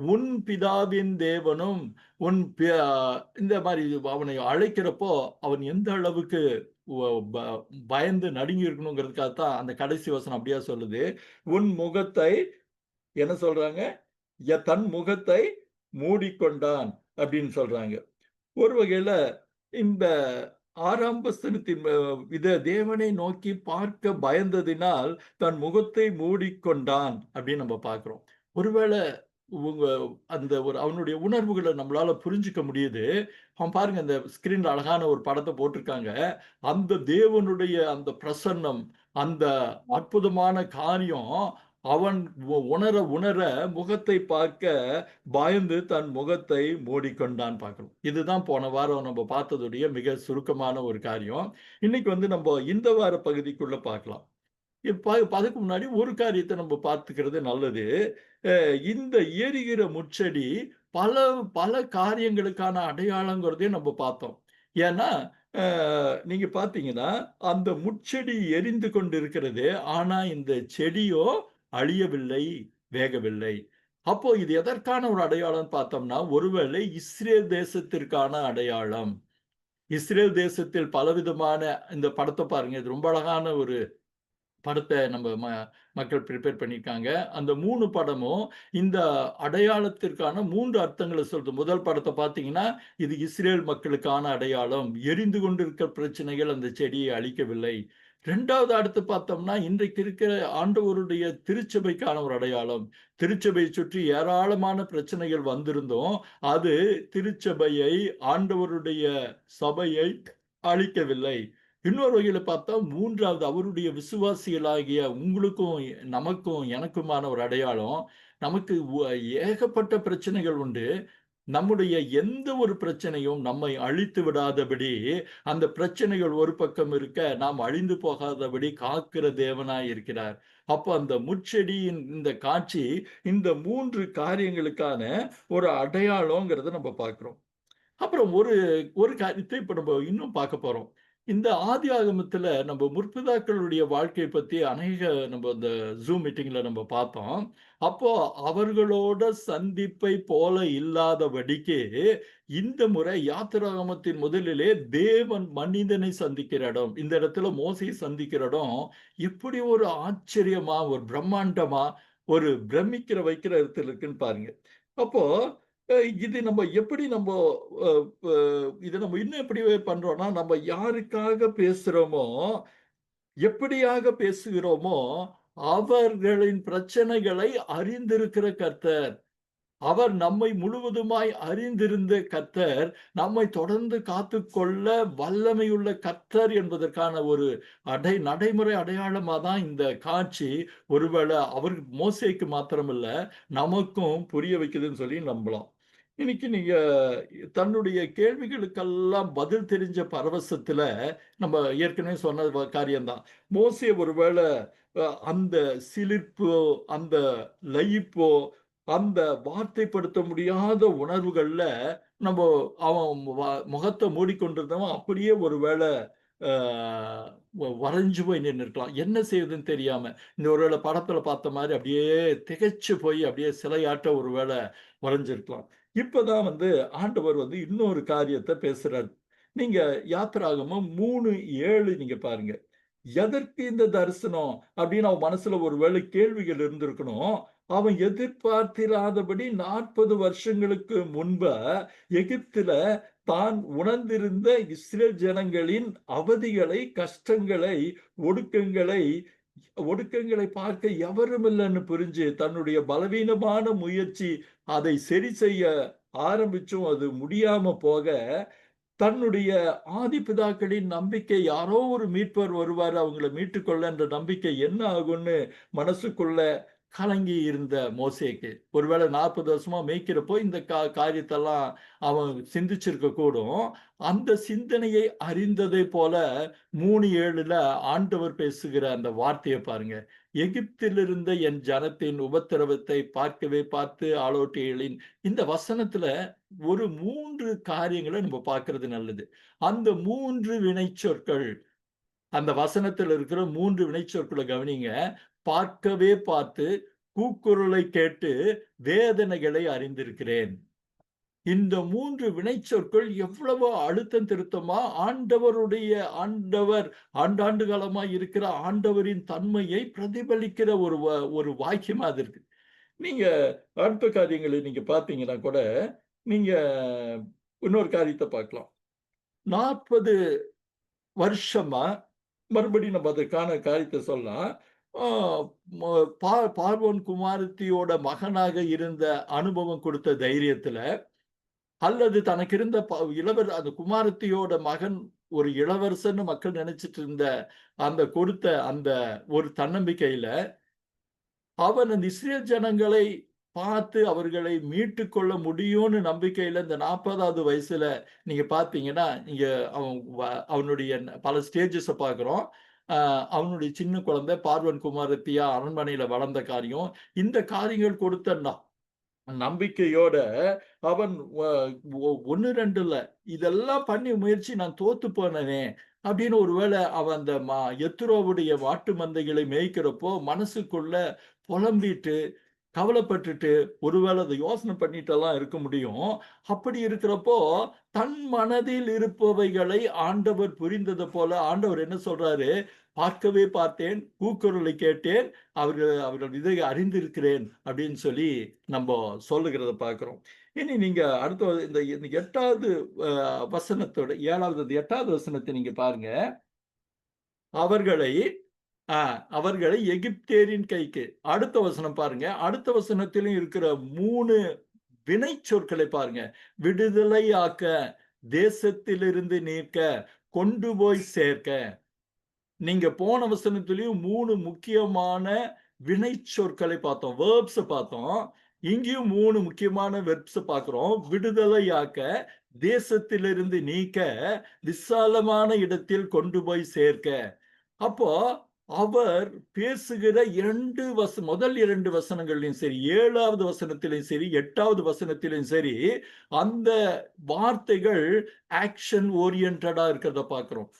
உன் பிதாவின் தேவனும், உன் பி அ இந்த மாரி அவனை அழைக்கிறப்போ, அவன் எந்த அளவுக்கு ஒ ப பயந்து நடுங்கி இருக்கணுங்கிறதுக்காக தான் அந்த கடைசி வசனம் அப்படியே சொல்லுது. உன் முகத்தை என்ன சொல்றாங்க? தன் முகத்தை மூடிக்கொண்டான் அப்படின்னு சொல்றாங்க. ஒரு வகையில இந்த 6ஆம் வசனத்தின் தேவனை நோக்கி பார்க்க பயந்ததினால் தன் முகத்தை மூடிக்கொண்டான் அப்படின்னு நம்ம பார்க்கிறோம். ஒருவேளை உங்க அந்த அவனுடைய உணர்வுகள நம்மளால புரிஞ்சுக்க முடியுது. அவன் பாருங்க, அந்த ஸ்கிரீன்ல அழகான ஒரு படத்த போட்டிருக்காங்க. அந்த தேவனுடைய அந்த பிரசன்னம், அந்த அற்புதமான காரியம் அவன் உணர உணர முகத்தை பார்க்க பயந்து தன் முகத்தை மூடிக்கொண்டான் பார்க்கணும். இதுதான் போன வாரம் நம்ம பார்த்ததுடைய மிக சுருக்கமான ஒரு காரியம். இன்னைக்கு வந்து நம்ம இந்த வார பகுதிக்குள்ள பார்க்கலாம். அதுக்கு முன்னாடி ஒரு காரியத்தை நம்ம பார்த்துக்கிறது நல்லது. இந்த எரிகிற முட்செடி பல பல காரியங்களுக்கான அடையாளங்கிறதையும் நம்ம பார்த்தோம். ஏன்னா நீங்க பார்த்தீங்கன்னா அந்த முட்செடி எரிந்து கொண்டிருக்கிறது. ஆனா இந்த செடியோ அழியவில்லை, வேகவில்லை. அப்போ இது எதற்கான ஒரு அடையாளம் பார்த்தோம்னா, ஒருவேளை இஸ்ரேல் தேசத்திற்கான அடையாளம். இஸ்ரேல் தேசத்தில் பலவிதமான இந்த படத்தை பாருங்க. இது ரொம்ப அழகான ஒரு படத்தை நம்ம மக்கள் ப்ரிப்பேர் பண்ணியிருக்காங்க. அந்த 3 படமும் இந்த அடையாளத்திற்கான 3 அர்த்தங்களை சொல்லுது. முதல் படத்தை பார்த்தீங்கன்னா, இது இஸ்ரேல் மக்களுக்கான அடையாளம். எரிந்து கொண்டிருக்கிற பிரச்சனைகள் அந்த செடியை அழிக்கவில்லை. 2வது அடுத்து பார்த்தோம்னா, இன்றைக்கு இருக்கிற ஆண்டவருடைய திருச்சபைக்கான ஒரு அடையாளம். திருச்சபையை சுற்றி ஏராளமான பிரச்சனைகள் வந்திருந்தும், அது திருச்சபையை, ஆண்டவருடைய சபையை அழிக்கவில்லை. இன்னொரு வகையில பார்த்தா 3வது அவருடைய விசுவாசிகளாகிய உங்களுக்கும், நமக்கும், எனக்குமான ஒரு அடையாளம். நமக்கு ஏகப்பட்ட பிரச்சனைகள் உண்டு. நம்முடைய எந்த ஒரு பிரச்சனையும் நம்மை அழித்து விடாதபடி, அந்த பிரச்சனைகள் ஒரு பக்கம் இருக்க, நாம் அழிந்து போகாதபடி காக்கிற தேவனாய் இருக்கிறார். அப்போ அந்த முட்செடியின் இந்த காட்சி, இந்த 3 காரியங்களுக்கான ஒரு அடையாளங்கிறத நம்ம பார்க்கிறோம். அப்புறம் ஒரு ஒரு காரியத்தை இப்ப நம்ம இன்னும் பார்க்க போறோம். இந்த ஆதியாகமத்துல நம்ம முற்பிதாக்களுடைய வாழ்க்கை பத்தி அநேக நம்ம இந்த ஜூம் மீட்டிங்ல நம்ம பார்த்தோம். அப்போ அவர்களோட சந்திப்பை போல இல்லாதபடிக்கு இந்த முறை யாத்திராகமத்தின் முதலிலே தேவன் மனிதனை சந்திக்கிற இடம். இந்த இடத்துல மோசையை சந்திக்கிற இடம் எப்படி ஒரு ஆச்சரியமா, ஒரு பிரம்மாண்டமா, ஒரு பிரமிக்கிற வைக்கிற இடத்துல இருக்குன்னு பாருங்க. அப்போ இது நம்ம எப்படி நம்ம அ ப இத நம்ம இன்னும் எப்படி பண்றோம்னா, நம்ம யாருக்காக பேசுறோமோ, எப்படியாக பேசுகிறோமோ, அவர்களின் பிரச்சனைகளை அறிந்திருக்கிற கர்த்தர். அவர் நம்மை முழுவதுமாய் அறிந்திருந்த கர்த்தர், நம்மை தொடர்ந்து காத்துக்கொள்ள வல்லமையுள்ள கர்த்தர் என்பதற்கான ஒரு நடைமுறை அடையாளமா தான் இந்த காட்சி. ஒருவேளை அவர் மோசேக்கு மாத்திரமல்ல, நமக்கும் புரிய வைக்குதுன்னு சொல்லி நம்பலாம். இன்னைக்கு நீங்க தன்னுடைய கேள்விகளுக்கெல்லாம் பதில் தெரிஞ்ச பரவசத்துல, நம்ம ஏற்கனவே சொன்ன காரியம்தான். மோசே ஒருவேளை அந்த சிலிர்ப்போ, அந்த லயிப்போ, அந்த வார்த்தைப்படுத்த முடியாத உணர்வுகள்ல நம்ம அவன் முகத்தை மூடிக்கொண்டிருந்தவன் அப்படியே ஒருவேளை வரைஞ்சு போய் நின்று இருக்கலாம். என்ன செய்வதுன்னு தெரியாம இந்த ஒருவேளை படத்துல பார்த்த மாதிரி அப்படியே திகைச்சு போய் அப்படியே சிலையாட்ட ஒருவேளை வரைஞ்சிருக்கலாம். இப்பதான் வந்து ஆண்டவர் வந்து இன்னொரு காரியத்தை பேசுறாரு. நீங்க யாத்திராகமம் 3:7 நீங்க பாருங்க. எதற்கு இந்த தரிசனம் அப்படின்னு அவன் மனசுல ஒருவேளை கேள்விகள் இருந்திருக்கணும். அவன் எதிர்பார்த்திராதபடி 40 வருஷங்களுக்கு முன்ப எகிப்தில தான் உணர்ந்திருந்த இஸ்ரேல் ஜனங்களின் அவதிகளை, கஷ்டங்களை, ஒடுக்கங்களை ஒடுக்கங்களை பார்க்க எவரும் இல்லைன்னு புரிஞ்சு தன்னுடைய பலவீனமான முயற்சி அதை சரி செய்ய ஆரம்பிச்சும் அது முடியாம போக, தன்னுடைய ஆதிபிதாக்களின் நம்பிக்கை யாரோ ஒரு மீட்பர் வருவாரு அவங்கள மீட்டுக்கொள்ள என்ற நம்பிக்கை என்ன ஆகும்னு மனசுக்குள்ள கலங்கி இருந்த மோசேக்கு ஒருவேளை 40 வருஷமா மேய்க்கிறப்போ இந்த காரியத்தெல்லாம் அவன் சிந்திச்சிருக்க கூடும். அந்த சிந்தனையை அறிந்ததை போல 3:7 ஆண்டவர் பேசுகிற அந்த வார்த்தையை பாருங்க. எகிப்திலிருந்த என் ஜனத்தின் உபத்திரவத்தை பார்த்து ஆளோட்டிகளின் இந்த வசனத்துல ஒரு 3 காரியங்களை நம்ம பார்க்கிறது நல்லது. அந்த 3 வினைச்சொற்கள், அந்த வசனத்தில் இருக்கிற 3 வினைச்சொற்களை கவனிங்க. பார்க்கவே பார்த்து, கூக்குரலை கேட்டு, வேதனைகளை அறிந்திருக்கிறேன். இந்த 3 வினைச்சொற்கள் எவ்வளவு அழுத்தம் திருத்தமா ஆண்டவர் ஆண்டாண்டு காலமா இருக்கிற ஆண்டவரின் தன்மையை பிரதிபலிக்கிற ஒரு வாக்கியமா அது இருக்கு. நீங்க அடுத்த காரியங்களை நீங்க பார்த்தீங்கன்னா கூட, நீங்க இன்னொரு காரியத்தை பார்க்கலாம். 40 வருஷமா மறுபடியும் நம்ம அதற்கான காரியத்தை சொல்லலாம். ஆ பார்வோன் குமாரத்தியோட மகனாக இருந்த அனுபவம் கொடுத்த தைரியத்துல, அல்லது தனக்கு இருந்த அந்த குமாரத்தியோட மகன் ஒரு இளவரசன்னு மக்கள் நினைச்சிட்டு இருந்த அந்த கொடுத்த அந்த ஒரு தன்னம்பிக்கையில, அவன் அந்த இஸ்ரேல் ஜனங்களை பார்த்து அவர்களை மீட்டு கொள்ள முடியும்னு நம்பிக்கையில இந்த 40வது வயசுல நீங்க பார்த்தீங்கன்னா, இங்க அவனுடைய பல ஸ்டேஜஸ பார்க்கிறோம். அவனுடைய சின்ன குழந்தை பார்வன் குமாரத்தியா அரண்மனையில வளர்ந்த காரியம். இந்த காரியங்கள் கொடுத்த நம்பிக்கையோட அவன் 1, 2 இல்ல. இதெல்லாம் பண்ணி முயற்சி நான் தோத்து போனேனே! அப்படின்னு ஒருவேளை அவன் அந்த எத்ரோவுடைய மாட்டு மந்தைகளை மேய்க்கிறப்போ மனசுக்குள்ள புலம்பிட்டு, கவலைப்பட்டுட்டு, ஒருவேளை அத யோசனை பண்ணிட்டெல்லாம் இருக்க முடியும். அப்படி இருக்கிறப்போ, தன் மனதில் இருப்பவைகளை ஆண்டவர் புரிந்தது போல ஆண்டவர் என்ன சொல்றாரு? "பார்க்கவே பார்த்தேன், கூக்குரலை கேட்டேன், அவர்கள் இதை அறிந்திருக்கிறேன்" அப்படின்னு சொல்லி நம்ப சொல்லுகிறத பார்க்கிறோம். இனி நீங்க அடுத்த இந்த 8வது வசனத்தோட 7வது 8வது வசனத்தை நீங்க பாருங்க. அவர்களை அவர்களை எகிப்தியரின் கைக்கு. அடுத்த வசனம் பாருங்க. அடுத்த வசனத்திலும் இருக்கிற 3 வினை சொற்களை பாருங்க. விடுதலையாக்க, தேசத்திலிருந்து நீக்க, கொண்டு போய் சேர்க்க. நீங்க போன வசனத்திலயும் 3 முக்கியமான வினை சொற்களை பார்த்தோம். வெர்ப்ஸ் பார்த்தோம். இங்கேயும் 3 முக்கியமான வெர்ப்ஸ் பார்க்கிறோம். விடுதலையாக்க, தேசத்திலிருந்து நீக்க, விசாலமான இடத்தில் கொண்டு போய் சேர்க்க. அப்போ அவர் பேசுகிற முதல் 2 வசனங்கள்லயும் சரி, 7வது வசனத்திலும் சரி, 8வது வசனத்திலும் சரி, அந்த வார்த்தைகள் ஆக்ஷன் ஓரியன்டடா இருக்கிறத பார்க்கிறோம்.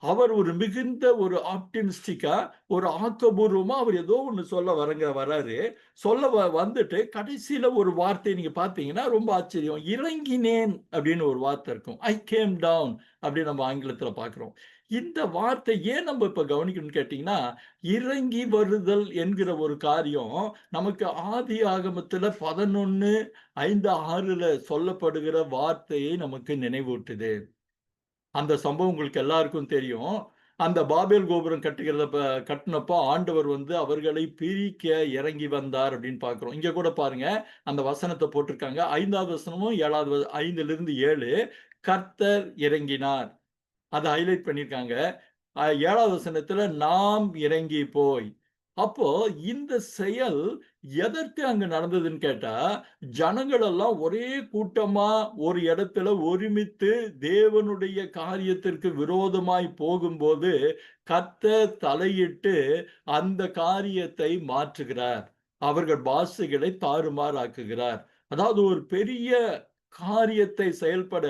அவர் ஒரு மிகுந்த ஒரு ஆப்டிமிஸ்டிக்கா, ஒரு ஆக்கபூர்வமா அவர் ஏதோ ஒண்ணு சொல்ல வராரு. வந்துட்டு கடைசியில ஒரு வார்த்தை நீங்க பார்த்தீங்கன்னா ரொம்ப ஆச்சரியம். இறங்கினேன் அப்படின்னு ஒரு வார்த்தை இருக்கும். ஐ கேம் டவுன் அப்படின்னு நம்ம ஆங்கிலத்துல பார்க்கிறோம். இந்த வார்த்தை ஏன் நம்ம இப்ப கவனிக்கணும்னு கேட்டீங்கன்னா, இறங்கி வருதல் என்கிற ஒரு காரியம் நமக்கு ஆதியாகமத்துல 11:5, 6ல சொல்லப்படுகிற வார்த்தையை நமக்கு நினைவூட்டுது. அந்த சம்பவம் உங்களுக்கு எல்லாருக்கும் தெரியும். அந்த பாபேல் கோபுரம் கட்டுனப்போ ஆண்டவர் அவர்களை பிரிக்க இறங்கி வந்தார் அப்படின்னு பார்க்கிறோம். இங்க கூட பாருங்க, அந்த வசனத்தை போட்டிருக்காங்க. 5வது வசனமும் 5லிருந்து 7 கர்த்தர் இறங்கினார். அதை ஹைலைட் பண்ணியிருக்காங்க. 7வது வசனத்துல நாம் இறங்கி போய். அப்போ இந்த செயல் எதற்கு அங்க நடந்ததுன்னு கேட்டா, ஜனங்கள் எல்லாம் ஒரே கூட்டமா ஒரு இடத்துல ஒருமித்து தேவனுடைய காரியத்திற்கு விரோதமாய் போகும்போது, கர்த்தர் தலையிட்டு அந்த காரியத்தை மாற்றுகிறார். அவர்கள் பாஷைகளை தாறுமாறாக்குகிறார். அதாவது ஒரு பெரிய காரியத்தை செயல்பட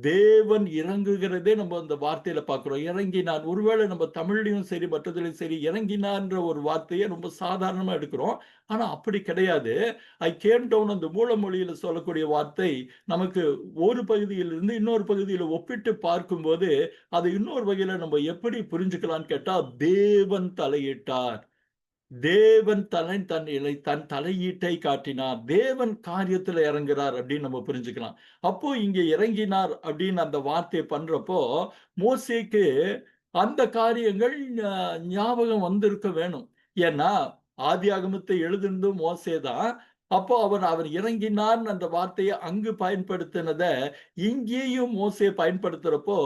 தேவன் இறங்குகிறதே நம்ம அந்த வார்த்தையில பார்க்கிறோம். இறங்கினான். ஒருவேளை நம்ம தமிழ்லயும் சரி, மற்றதிலும் சரி, இறங்கினான்ற ஒரு வார்த்தையை ரொம்ப சாதாரணமா எடுக்கிறோம். ஆனா அப்படி கிடையாது. ஐ கேம் டவுன் அந்த மூல மொழியில சொல்லக்கூடிய வார்த்தை நமக்கு ஒரு பகுதியிலிருந்து இன்னொரு பகுதியில ஒப்பிட்டு பார்க்கும்போது, அதை இன்னொரு வகையில நம்ம எப்படி புரிஞ்சுக்கலாம்னு கேட்டா, தேவன் தலையிட்டார். தேவன் தன் தலையீட்டை காட்டினார். தேவன் காரியத்துல இறங்குறார் அப்படின்னு நம்ம புரிஞ்சுக்கலாம். அப்போ இங்க இறங்கினார் அப்படின்னு அந்த வார்த்தையை பண்றப்போ, மோசேக்கு அந்த காரியங்கள் ஞாபகம் வந்திருக்க வேணும். ஏன்னா ஆதியாகமத்தை எழுதுனதும் மோசே தான். அப்போ அவர் இறங்கினார்னு அந்த வார்த்தையை அங்கு பயன்படுத்தினத இங்கேயும் மோசே பயன்படுத்துறப்போ,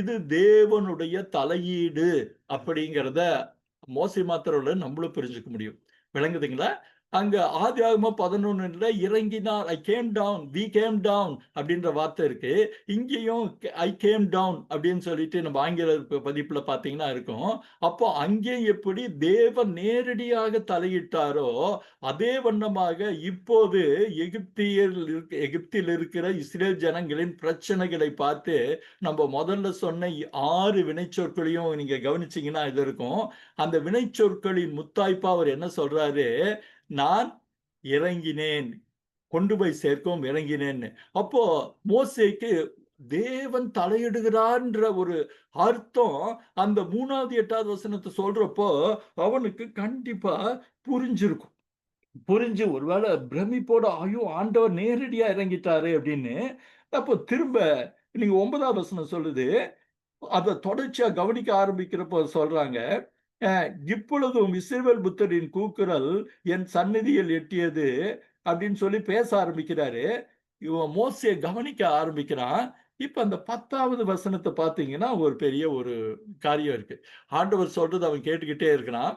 இது தேவனுடைய தலையீடு அப்படிங்கிறத மோசே மாத்திரம் இல்ல, நம்மளும் புரிஞ்சுக்க முடியும். விளங்குதுங்களா? அங்க ஆதியாகமம் 11ல இறங்கினார். I came down, we came down அப்படின்ற வார்த்தை இருக்கு. இங்கேயும் ஐ கேம் டவுன் அப்படின்னு சொல்லிட்டு நம்ம ஆங்கில பதிப்புல பார்த்தீங்கன்னா இருக்கும். அப்போ அங்கே எப்படி தேவன் நேரடியாக தலையிட்டாரோ, அதே வண்ணமாக இப்போது எகிப்தில் இருக்கிற இஸ்ரேல் ஜனங்களின் பிரச்சனைகளை பார்த்து நம்ம முதல்ல சொன்ன 6 வினைச்சொற்களையும் நீங்க கவனிச்சீங்கன்னா இது இருக்கும். அந்த வினைச்சொற்களின் முத்தாய்ப்பா அவர் என்ன சொல்றாரு? நான் இறங்கினேன், கொண்டு போய் சேர்க்கவும் இறங்கினேன்னு. அப்போ மோசேக்கு தேவன் தலையிடுகிறார்ன்ற ஒரு அர்த்தம் அந்த 3வது 8வது வசனத்தை சொல்றப்போ அவனுக்கு கண்டிப்பா புரிஞ்சிருக்கும். புரிஞ்சு ஒருவேளை பிரமிப்போட ஐயோ ஆண்டவர் நேரடியா இறங்கிட்டாரு அப்படின்னு. அப்போ திரும்ப நீங்க 9வது வசனம் சொல்லுது, அத தொடர்ச்சியா கவனிக்க ஆரம்பிக்கிறப்போ சொல்றாங்க, இப்பொழுதும் இஸ்ரவேல் புத்தரின் கூக்குரல் என் சந்நிதியில் எட்டியது அப்படின்னு சொல்லி பேச ஆரம்பிக்கிறாரு. இவன் மோசேயை கவனிக்க ஆரம்பிக்கிறான். இப்ப அந்த 10வது வசனத்தை பார்த்தீங்கன்னா ஒரு பெரிய ஒரு காரியம் இருக்கு. ஆண்டவர் சொல்றது அவன் கேட்டுக்கிட்டே இருக்கிறான்.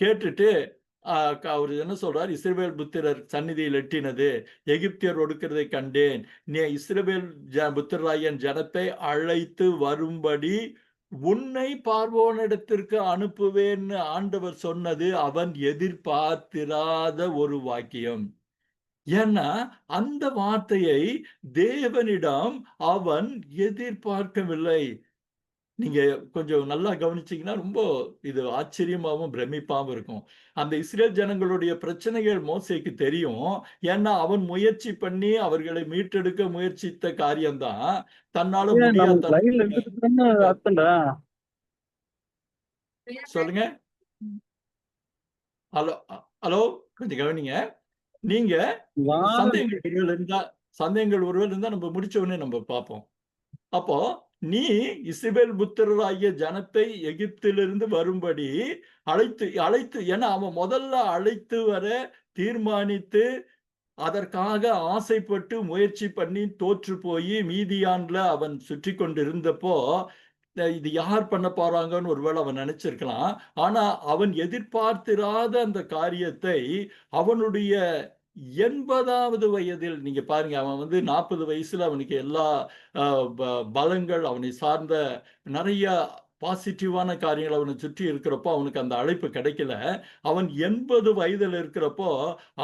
கேட்டுட்டு அவர் என்ன சொல்றார், இஸ்ரவேல் புத்திரர் சந்நிதியில் எட்டினது, எகிப்தியர் ஒடுக்கிறதை கண்டேன், நீ இஸ்ரவேல் புத்திரராகிய என் ஜனத்தை அழைத்து வரும்படி உன்னை பார்வோனிடத்திற்கு அனுப்புவேன்னு ஆண்டவர் சொன்னது அவன் எதிர்பார்த்திராத ஒரு வாக்கியம். ஏன்னா அந்த வார்த்தையை தேவனிடம் அவன் எதிர்பார்க்கவில்லை. நீங்க கொஞ்சம் நல்லா கவனிச்சீங்கன்னா ரொம்ப இது ஆச்சரியமாவும் பிரமிப்பாவும் இருக்கும். அந்த இஸ்ரேல் ஜனங்களுடைய பிரச்சனைகள் மோசேக்கு தெரியும். ஏன்னா அவன் முயற்சி பண்ணி அவர்களை மீட்டெடுக்க முயற்சித்த காரியம்தான். தன்னால நம்ம முடியாத லைன்ல எடுத்துட்டு அர்த்தம்டா. சொல்லுங்க. ஹலோ ஹலோ கொஞ்சம் கவனிங்க. நீங்க சந்தேகங்கள் ஒருவேளை இருந்தா நம்ம முடிச்ச உடனே நம்ம பார்ப்போம். அப்போ நீ இஸ்ரவேல் புத்திரராகிய ஜனத்தை எகிப்திலிருந்து வரும்படி அழைத்து ஏன்னா அவன் முதல்ல அழைத்து வர தீர்மானித்து அதற்காக ஆசைப்பட்டு முயற்சி பண்ணி தோற்று போய் மீதியான்ல அவன் சுற்றி கொண்டிருந்தப்போ இது யார் பண்ண போறாங்கன்னு ஒருவேளை அவன் நினைச்சிருக்கலாம். ஆனா அவன் எதிர்பார்த்திராத அந்த காரியத்தை அவனுடைய 80வது வயதில் நீங்க பாருங்க, அவன் 40 வயசுல அவனுக்கு எல்லா பலங்கள் அவனை சார்ந்த நிறைய பாசிட்டிவான காரியங்கள் அவனை சுற்றி இருக்கிறப்போ அவனுக்கு அந்த அழைப்பு கிடைக்கல. அவன் 80 வயதுல இருக்கிறப்போ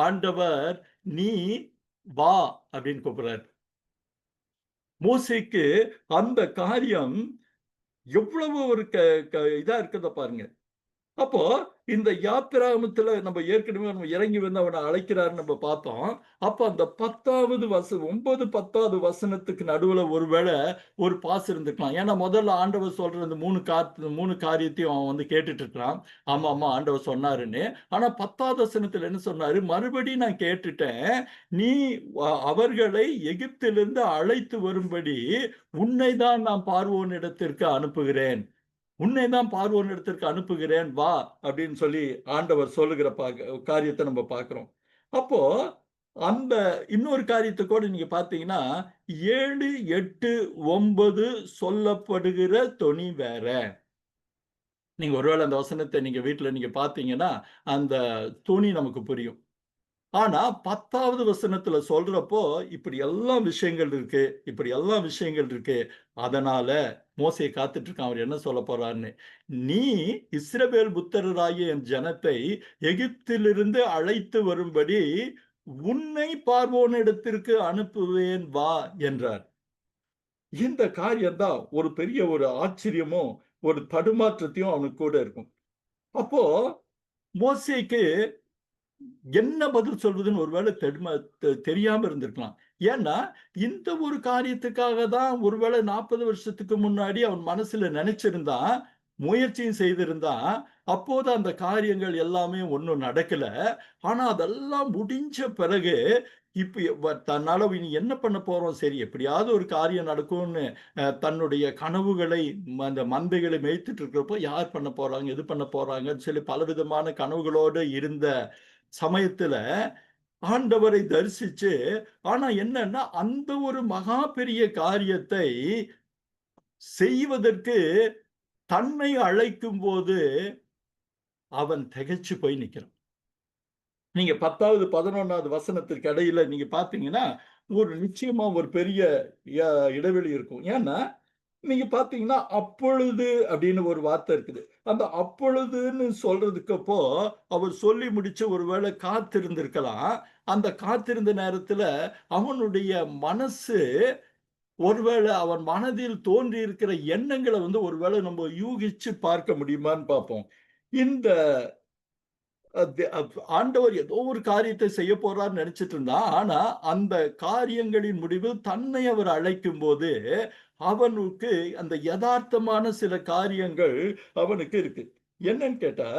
ஆண்டவர் நீ வா அப்படின்னு கூப்பிடுறார். மோசேக்கு அந்த காரியம் எவ்வளவு ஒரு இதா இருக்கிறத பாருங்க. அப்போ இந்த யாத்திராகமத்துல நம்ம ஏற்கனவே நம்ம இறங்கி வந்து அவனை அழைக்கிறாருன்னு நம்ம பார்த்தோம். அப்ப அந்த 10வது 9, 10வது வசனத்துக்கு நடுவுல ஒருவேளை ஒரு பாஸ் இருந்துக்கலாம். ஏன்னா முதல்ல ஆண்டவர் சொல்ற இந்த 3 காரியத்தையும் அவன் வந்து கேட்டுட்டு இருக்கான். ஆமா ஆமா ஆண்டவர் சொன்னாருன்னு. ஆனா 10வது வசனத்துல என்ன சொன்னாரு, மறுபடியும் நான் கேட்டுட்டேன், நீ அவர்களை எகிப்திலிருந்து அழைத்து வரும்படி உன்னை தான் நான் பார்வோனிடத்திற்கு அனுப்புகிறேன், உன்னை தான் பார்வோனிடத்திற்கு அனுப்புகிறேன் வா அப்படின்னு சொல்லி ஆண்டவர் சொல்லுகிற காரியத்தை நம்ம பார்க்கிறோம். அப்போ அந்த இன்னொரு காரியத்தை கூட நீங்க பார்த்தீங்கன்னா 7, 8, 9 சொல்லப்படுகிற தொனி வேற. நீங்க ஒருவேளை அந்த வசனத்தை நீங்க வீட்டுல நீங்க பார்த்தீங்கன்னா அந்த தொனி நமக்கு புரியும். ஆனா 10வது வசனத்துல சொல்றப்போ இப்படி எல்லாம் விஷயங்கள் இருக்கு, இப்படி எல்லாம் விஷயங்கள் இருக்கு. அதனால மோசே காத்துட்டு இருக்கான், அவர் என்ன சொல்ல போறாருன்னு. நீ இஸ்ரவேல் புத்திரராகிய என் ஜனத்தை எகிப்திலிருந்து அழைத்து வரும்படி உன்னை பார்வோனிடத்திற்கு அனுப்புவேன் வா என்றார். இந்த காரியம்தான் ஒரு பெரிய ஒரு ஆச்சரியமும் ஒரு தடுமாற்றத்தையும் அவனுக்கு கூட இருக்கும். அப்போ மோசேக்கு என்ன பதில் சொல்வதுன்னு ஒருவேளை தெரியாம இருந்திருக்கலாம். ஏன்னா இந்த ஒரு காரியத்துக்காக தான் ஒருவேளை 40 வருஷத்துக்கு முன்னாடி அவன் மனசுல நினைச்சிருந்தான், முயற்சியும் செய்திருந்தான். அப்போது அந்த காரியங்கள் எல்லாமே ஒன்றும் நடக்கல. ஆனா அதெல்லாம் முடிஞ்ச பிறகு இப்ப தன்னால இனி என்ன பண்ண போறோம், சரி எப்படியாவது ஒரு காரியம் நடக்கும்னு தன்னுடைய கனவுகளை அந்த மந்தைகளை மேய்த்துட்டு இருக்கிறப்போ யார் பண்ண போறாங்க, எது பண்ண போறாங்கன்னு சொல்லி பலவிதமான கனவுகளோடு இருந்த சமயத்துல ஆண்டவரை தரிசிச்சு, ஆனா என்னன்னா அந்த ஒரு மகா பெரிய காரியத்தை செய்வதற்கு தன்னை அழைக்கும் போது அவன் திகைச்சு போய் நிற்கிறான். நீங்க 10வது 11வது வசனத்திற்கு இடையில நீங்க பாத்தீங்கன்னா ஒரு நிச்சயமா ஒரு பெரிய இடைவெளி இருக்கும். ஏன்னா நீங்க பாத்தீங்கன்னா அப்பொழுது அப்படின்னு ஒரு வார்த்தை இருக்குது. அந்த அப்பொழுதுன்னு சொல்றதுக்கு அப்போ அவர் சொல்லி முடிச்சு ஒருவேளை காத்திருந்திருக்கலாம். அந்த காத்திருந்த நேரத்துல அவனுடைய மனசு ஒருவேளை அவன் மனதில் தோன்றி இருக்கிற எண்ணங்களை ஒருவேளை நம்ம யூகிச்சு பார்க்க முடியுமான்னு பார்ப்போம். இந்த ஆண்டவர் ஏதோ ஒரு காரியத்தை செய்ய போறான்னு நினைச்சிட்டு இருந்தான். ஆனா அந்த காரியங்களின் முடிவு தன்னை அவர் அழைக்கும் போது அவனுக்கு அந்த யதார்த்தமான சில காரியங்கள் அவனுக்கு இருக்கு. என்னன்னு கேட்டா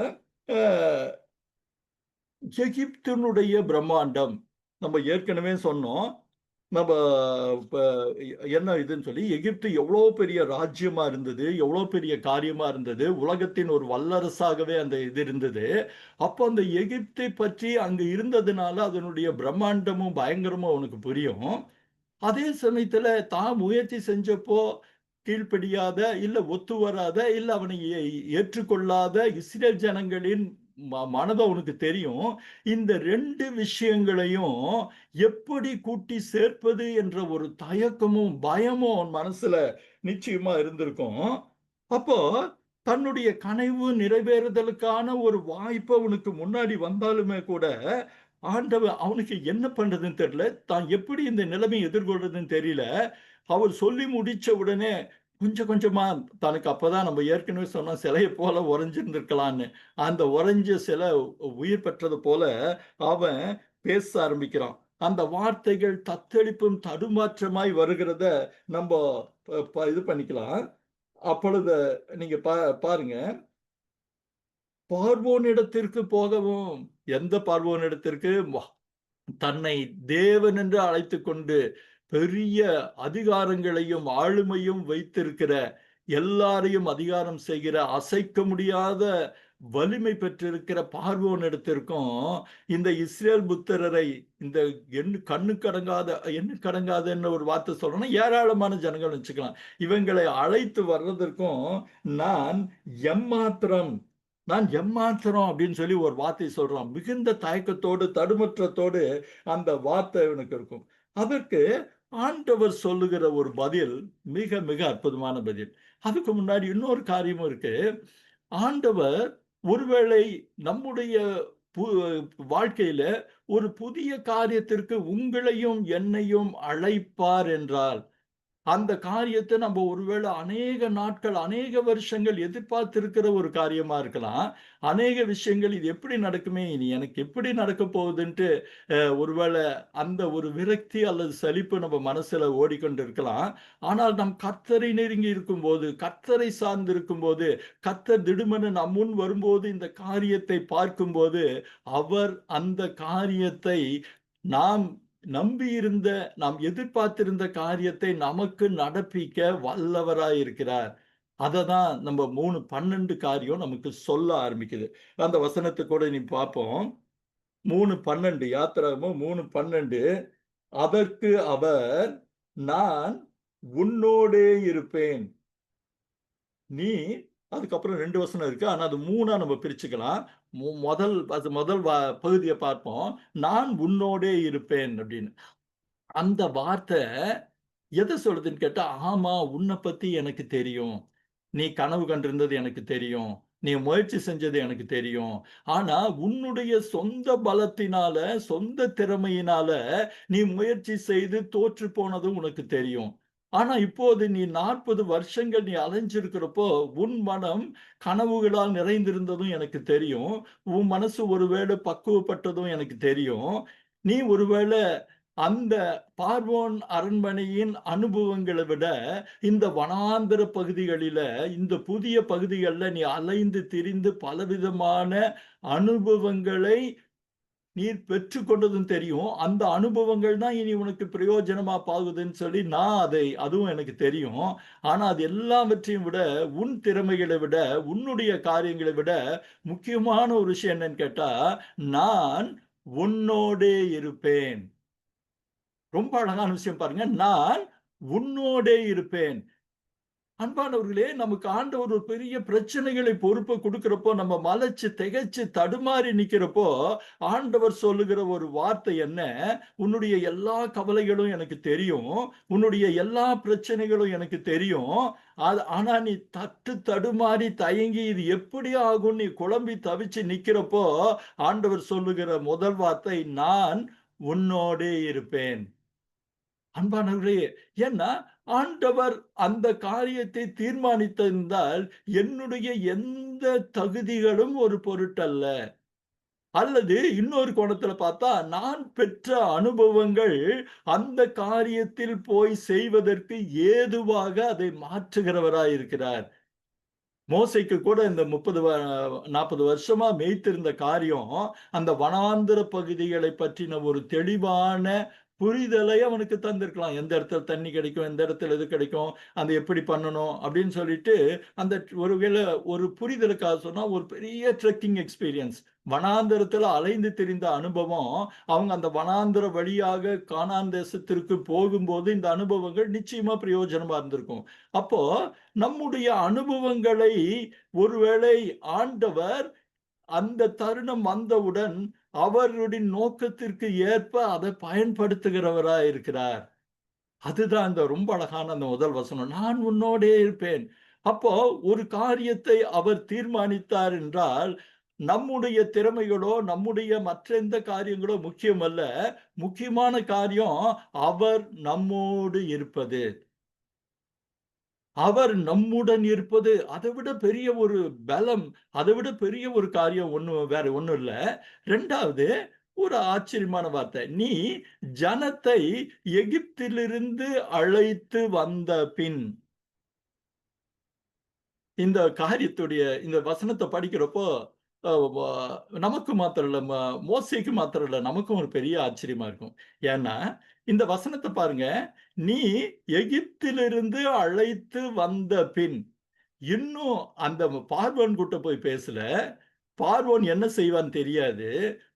எகிப்தினுடைய பிரம்மாண்டம் நம்ம ஏற்கனவே சொன்னோம். நம்ம என்ன இதுன்னு சொல்லி எகிப்து எவ்வளவு பெரிய ராஜ்யமா இருந்தது, எவ்வளவு பெரிய காரியமா இருந்தது, உலகத்தின் ஒரு வல்லரசாகவே அந்த இது இருந்தது. அப்போ அந்த எகிப்தை பற்றி அங்க இருந்ததுனால அதனுடைய பிரம்மாண்டமும் பயங்கரமும் அவனுக்கு புரியும். அதே சமயத்துல தான் முயற்சி செஞ்சப்போ கீழ்ப்படியாத இல்ல ஒத்து வராத இல்ல அவனை ஏற்றுக்கொள்ளாத இஸ்ரேல் ஜனங்களின் மனது அவனுக்கு தெரியும். இந்த 2 விஷயங்களையும் எப்படி கூட்டி சேர்ப்பது என்ற ஒரு தயக்கமும், பயமும் அவன் மனசுல நிச்சயமா இருந்திருக்கும். அப்போ தன்னுடைய கனவு நிறைவேறுதலுக்கான ஒரு வாய்ப்பு அவனுக்கு முன்னாடி வந்தாலுமே கூட, ஆண்டவர் அவனுக்கு என்ன பண்றதுன்னு தெரியல. தான் எப்படி இந்த நிலைமையை எதிர்கொள்றதுன்னு தெரியல. அவர் சொல்லி முடிச்ச உடனே கொஞ்சம் கொஞ்சமா தனக்கு அப்பதான் நம்ம ஏற்கனவே சொன்னோம் சிலையை போல உறைஞ்சிருந்திருக்கலான்னு. அந்த உறைஞ்ச சிலை உயிர் பெற்றது போல அவன் பேச ஆரம்பிக்கிறான். அந்த வார்த்தைகள் தத்தளிப்பும் தடுமாற்றமாய் வருகிறத நம்ம இது பண்ணிக்கலாம். அப்பொழுது நீங்க பாருங்க. பார்வோனிடத்திற்கு போகவும், எந்த பார்வோனிடத்திற்கு? தன்னை தேவன் என்று அழைத்துக் கொண்டு பெரிய அதிகாரங்களையும் ஆளுமையும் வைத்திருக்கிற, எல்லாரையும் அதிகாரம் செய்கிற, அசைக்க முடியாத வலிமை பெற்றிருக்கிற பார்வோனிடத்திற்கும் இந்த இஸ்ரேல் புத்திரரை, இந்த எண்ணுக்கடங்காதன்னு ஒரு வார்த்தை சொல்றோம்னா ஏராளமான ஜனங்கள் வச்சுக்கலாம், இவங்களை அழைத்து வர்றதற்கும் நான் எம்மாத்திரம் அப்படின்னு சொல்லி ஒரு வார்த்தை சொல்றான். மிகுந்த தயக்கத்தோடு தடுமற்றத்தோடு அந்த வார்த்தை இவனுக்கு இருக்கும். அதற்கு ஆண்டவர் சொல்லுகிற ஒரு பதில் மிக மிக அற்புதமான பதில். அதுக்கு முன்னாடி இன்னொரு காரியமும் இருக்கு. ஆண்டவர் ஒருவேளை நம்முடைய வாழ்க்கையில ஒரு புதிய காரியத்திற்கு உங்களையும் என்னையும் அழைப்பார் என்றால், அந்த காரியத்தை நம்ம ஒருவேளை அநேக நாட்கள், அநேக வருஷங்கள் எதிர்பார்த்திருக்கிற ஒரு காரியமா இருக்கலாம். அநேக விஷயங்கள் இது எப்படி நடக்குமே, இனி எனக்கு எப்படி நடக்க போகுதுன்ட்டு ஒருவேளை அந்த ஒரு விரக்தி அல்லது சலிப்பு நம்ம மனசுல ஓடிக்கொண்டு இருக்கலாம். ஆனால் நம் கர்த்தரை நெருங்கி இருக்கும்போது, கர்த்தரை சார்ந்து இருக்கும்போது, கர்த்தர் திடுமென நம் முன் வரும்போது, இந்த காரியத்தை பார்க்கும்போது, அவர் அந்த காரியத்தை நாம் நம்பியிருந்த, நாம் எதிர்பார்த்திருந்த காரியத்தை நமக்கு நடப்பிக்க வல்லவராய் இருக்கிறார். அததான் நம்ம 3:12 காரியம் நமக்கு சொல்ல ஆரம்பிக்குது. அந்த வசனத்தை கூட நீ பார்ப்போம். 3:12 யாத்திராகமம் 3:12. அதற்கு அவர், நான் உன்னோடே இருப்பேன். நீ அதுக்கப்புறம் 2 வசனம் இருக்கு. ஆனா அது 3ஆ நம்ம பிரிச்சுக்கலாம். முதல் பகுதியை பார்ப்போம். நான் உன்னோடே இருப்பேன் அப்படின்னு. அந்த வார்த்தை எதை சொல்லுதுன்னு கேட்டா, ஆமா உன்னை பத்தி எனக்கு தெரியும். நீ கனவு கண்டிருந்தது எனக்கு தெரியும். நீ முயற்சி செஞ்சது எனக்கு தெரியும். ஆனா உன்னுடைய சொந்த பலத்தினால, சொந்த திறமையினால நீ முயற்சி செய்து தோற்று போனதும் உனக்கு தெரியும். ஆனா இப்போது நீ 40 வருஷங்கள் நீ அலைஞ்சிருக்கிறப்போ, உன் மனம் கனவுகளால் நிறைந்திருந்ததும் எனக்கு தெரியும். உன் மனசு ஒருவேளை பக்குவப்பட்டதும் எனக்கு தெரியும். நீ ஒருவேளை அந்த பார்வோன் அரண்மனையின் அனுபவங்களை விட இந்த வனாந்தர பகுதிகளில, இந்த புதிய பகுதிகளில் நீ அலைந்து திரிந்து பலவிதமான அனுபவங்களை நீர் பெற்றுக்கொண்டதும் தெரியும். அந்த அனுபவங்கள் தான் இனி உனக்கு பிரயோஜனமா பாகுதுன்னு சொல்லி அதுவும் எனக்கு தெரியும். ஆனா அது எல்லாவற்றையும் விட, உன் திறமைகளை விட, உன்னுடைய காரியங்களை விட முக்கியமான ஒரு விஷயம் என்னன்னு கேட்டா, நான் உன்னோடே இருப்பேன். ரொம்ப அழகான விஷயம் பாருங்க. நான் உன்னோடே இருப்பேன். அன்பானவர்களே, நமக்கு ஆண்டவர் ஒரு பெரிய பிரச்சனைகளை பொறுப்பை கொடுக்கிறப்போ, நம்ம மலைச்சு திகைச்சு தடுமாறி நிக்கிறப்போ, ஆண்டவர் சொல்லுகிற ஒரு வார்த்தை என்ன? உன்னுடைய எல்லா கவலைகளும் எனக்கு தெரியும். உன்னுடைய எல்லா பிரச்சனைகளும் எனக்கு தெரியும். ஆனா நீ தடுமாறி தயங்கி இது எப்படி ஆகும் நீ குழம்பி தவிச்சு நிக்கிறப்போ, ஆண்டவர் சொல்லுகிற முதல் வார்த்தை, நான் உன்னோடே இருப்பேன். அன்பானவர்களே, ஏன்னா ஆண்டவர் அந்த காரியத்தை தீர்மானித்திருந்தால் என்னுடைய எந்த தகுதிகளும் ஒரு பொருட்டல்ல. அல்லது இன்னொரு கோணத்துல பார்த்தா, நான் பெற்ற அனுபவங்கள் அந்த காரியத்தில் போய் செய்வதற்கு ஏதுவாக அதை மாற்றுகிறவராய் இருக்கிறார். மோசைக்கு கூட இந்த 40 வருஷமா மேய்த்திருந்த காரியம், அந்த வனாந்திர பகுதிகளை பற்றின ஒரு தெளிவான புரிதலை அவனுக்கு தந்திருக்கலாம். எந்த இடத்துல தண்ணி கிடைக்கும், எந்த இடத்துல இது கிடைக்கும், அதை எப்படி பண்ணணும் அப்படின்னு சொல்லிட்டு, அந்த ஒருவேளை ஒரு புரிதலுக்காக சொன்னா ஒரு பெரிய ட்ரெக்கிங் எக்ஸ்பீரியன்ஸ். வனாந்தரத்துல அலைந்து திரிந்த அனுபவம், அவங்க அந்த வனாந்தர வழியாக கானான் தேசத்திற்கு போகும்போது இந்த அனுபவங்கள் நிச்சயமா பிரயோஜனமா இருந்திருக்கும். அப்போ நம்முடைய அனுபவங்களை ஒருவேளை ஆண்டவர் அந்த தருணம் வந்தவுடன் அவருடைய நோக்கத்திற்கு ஏற்ப அதை பயன்படுத்துகிறவரா இருக்கிறார். அதுதான் அந்த ரொம்ப அழகான அந்த முதல் வசனம். நான் உன்னோடே இருப்பேன். அப்போ ஒரு காரியத்தை அவர் தீர்மானித்தார் என்றால், நம்முடைய திறமைகளோ, நம்முடைய மற்ற எந்த காரியங்களோ முக்கியமல்ல. முக்கியமான காரியம் அவர் நம்மோடு இருப்பது. அவர் நம்முடன் இருப்பது. அதைவிட பெரிய ஒரு பலம், அதைவிட பெரிய ஒரு காரியம் வேற ஒண்ணும் இல்ல. 2வது ஒரு ஆச்சரியமான வார்த்தை. நீ ஜனத்தை எகிப்திலிருந்து அழைத்து வந்த பின். இந்த காரியத்துடைய இந்த வசனத்தை படிக்கிறப்போ வ நமக்கு மாத்திரம் இல்ல, மோசேக்கு மாத்திரம் இல்ல, நமக்கும் ஒரு பெரிய ஆச்சரியமா இருக்கும். ஏன்னா, இந்த வசனத்தை பாருங்க. நீ எகிப்திலிருந்து அழைத்து வந்த பின். இன்னும் அந்த பார்வோன் கிட்ட போய் பேசல. பார்வோன் என்ன செய்வான்னு தெரியாது.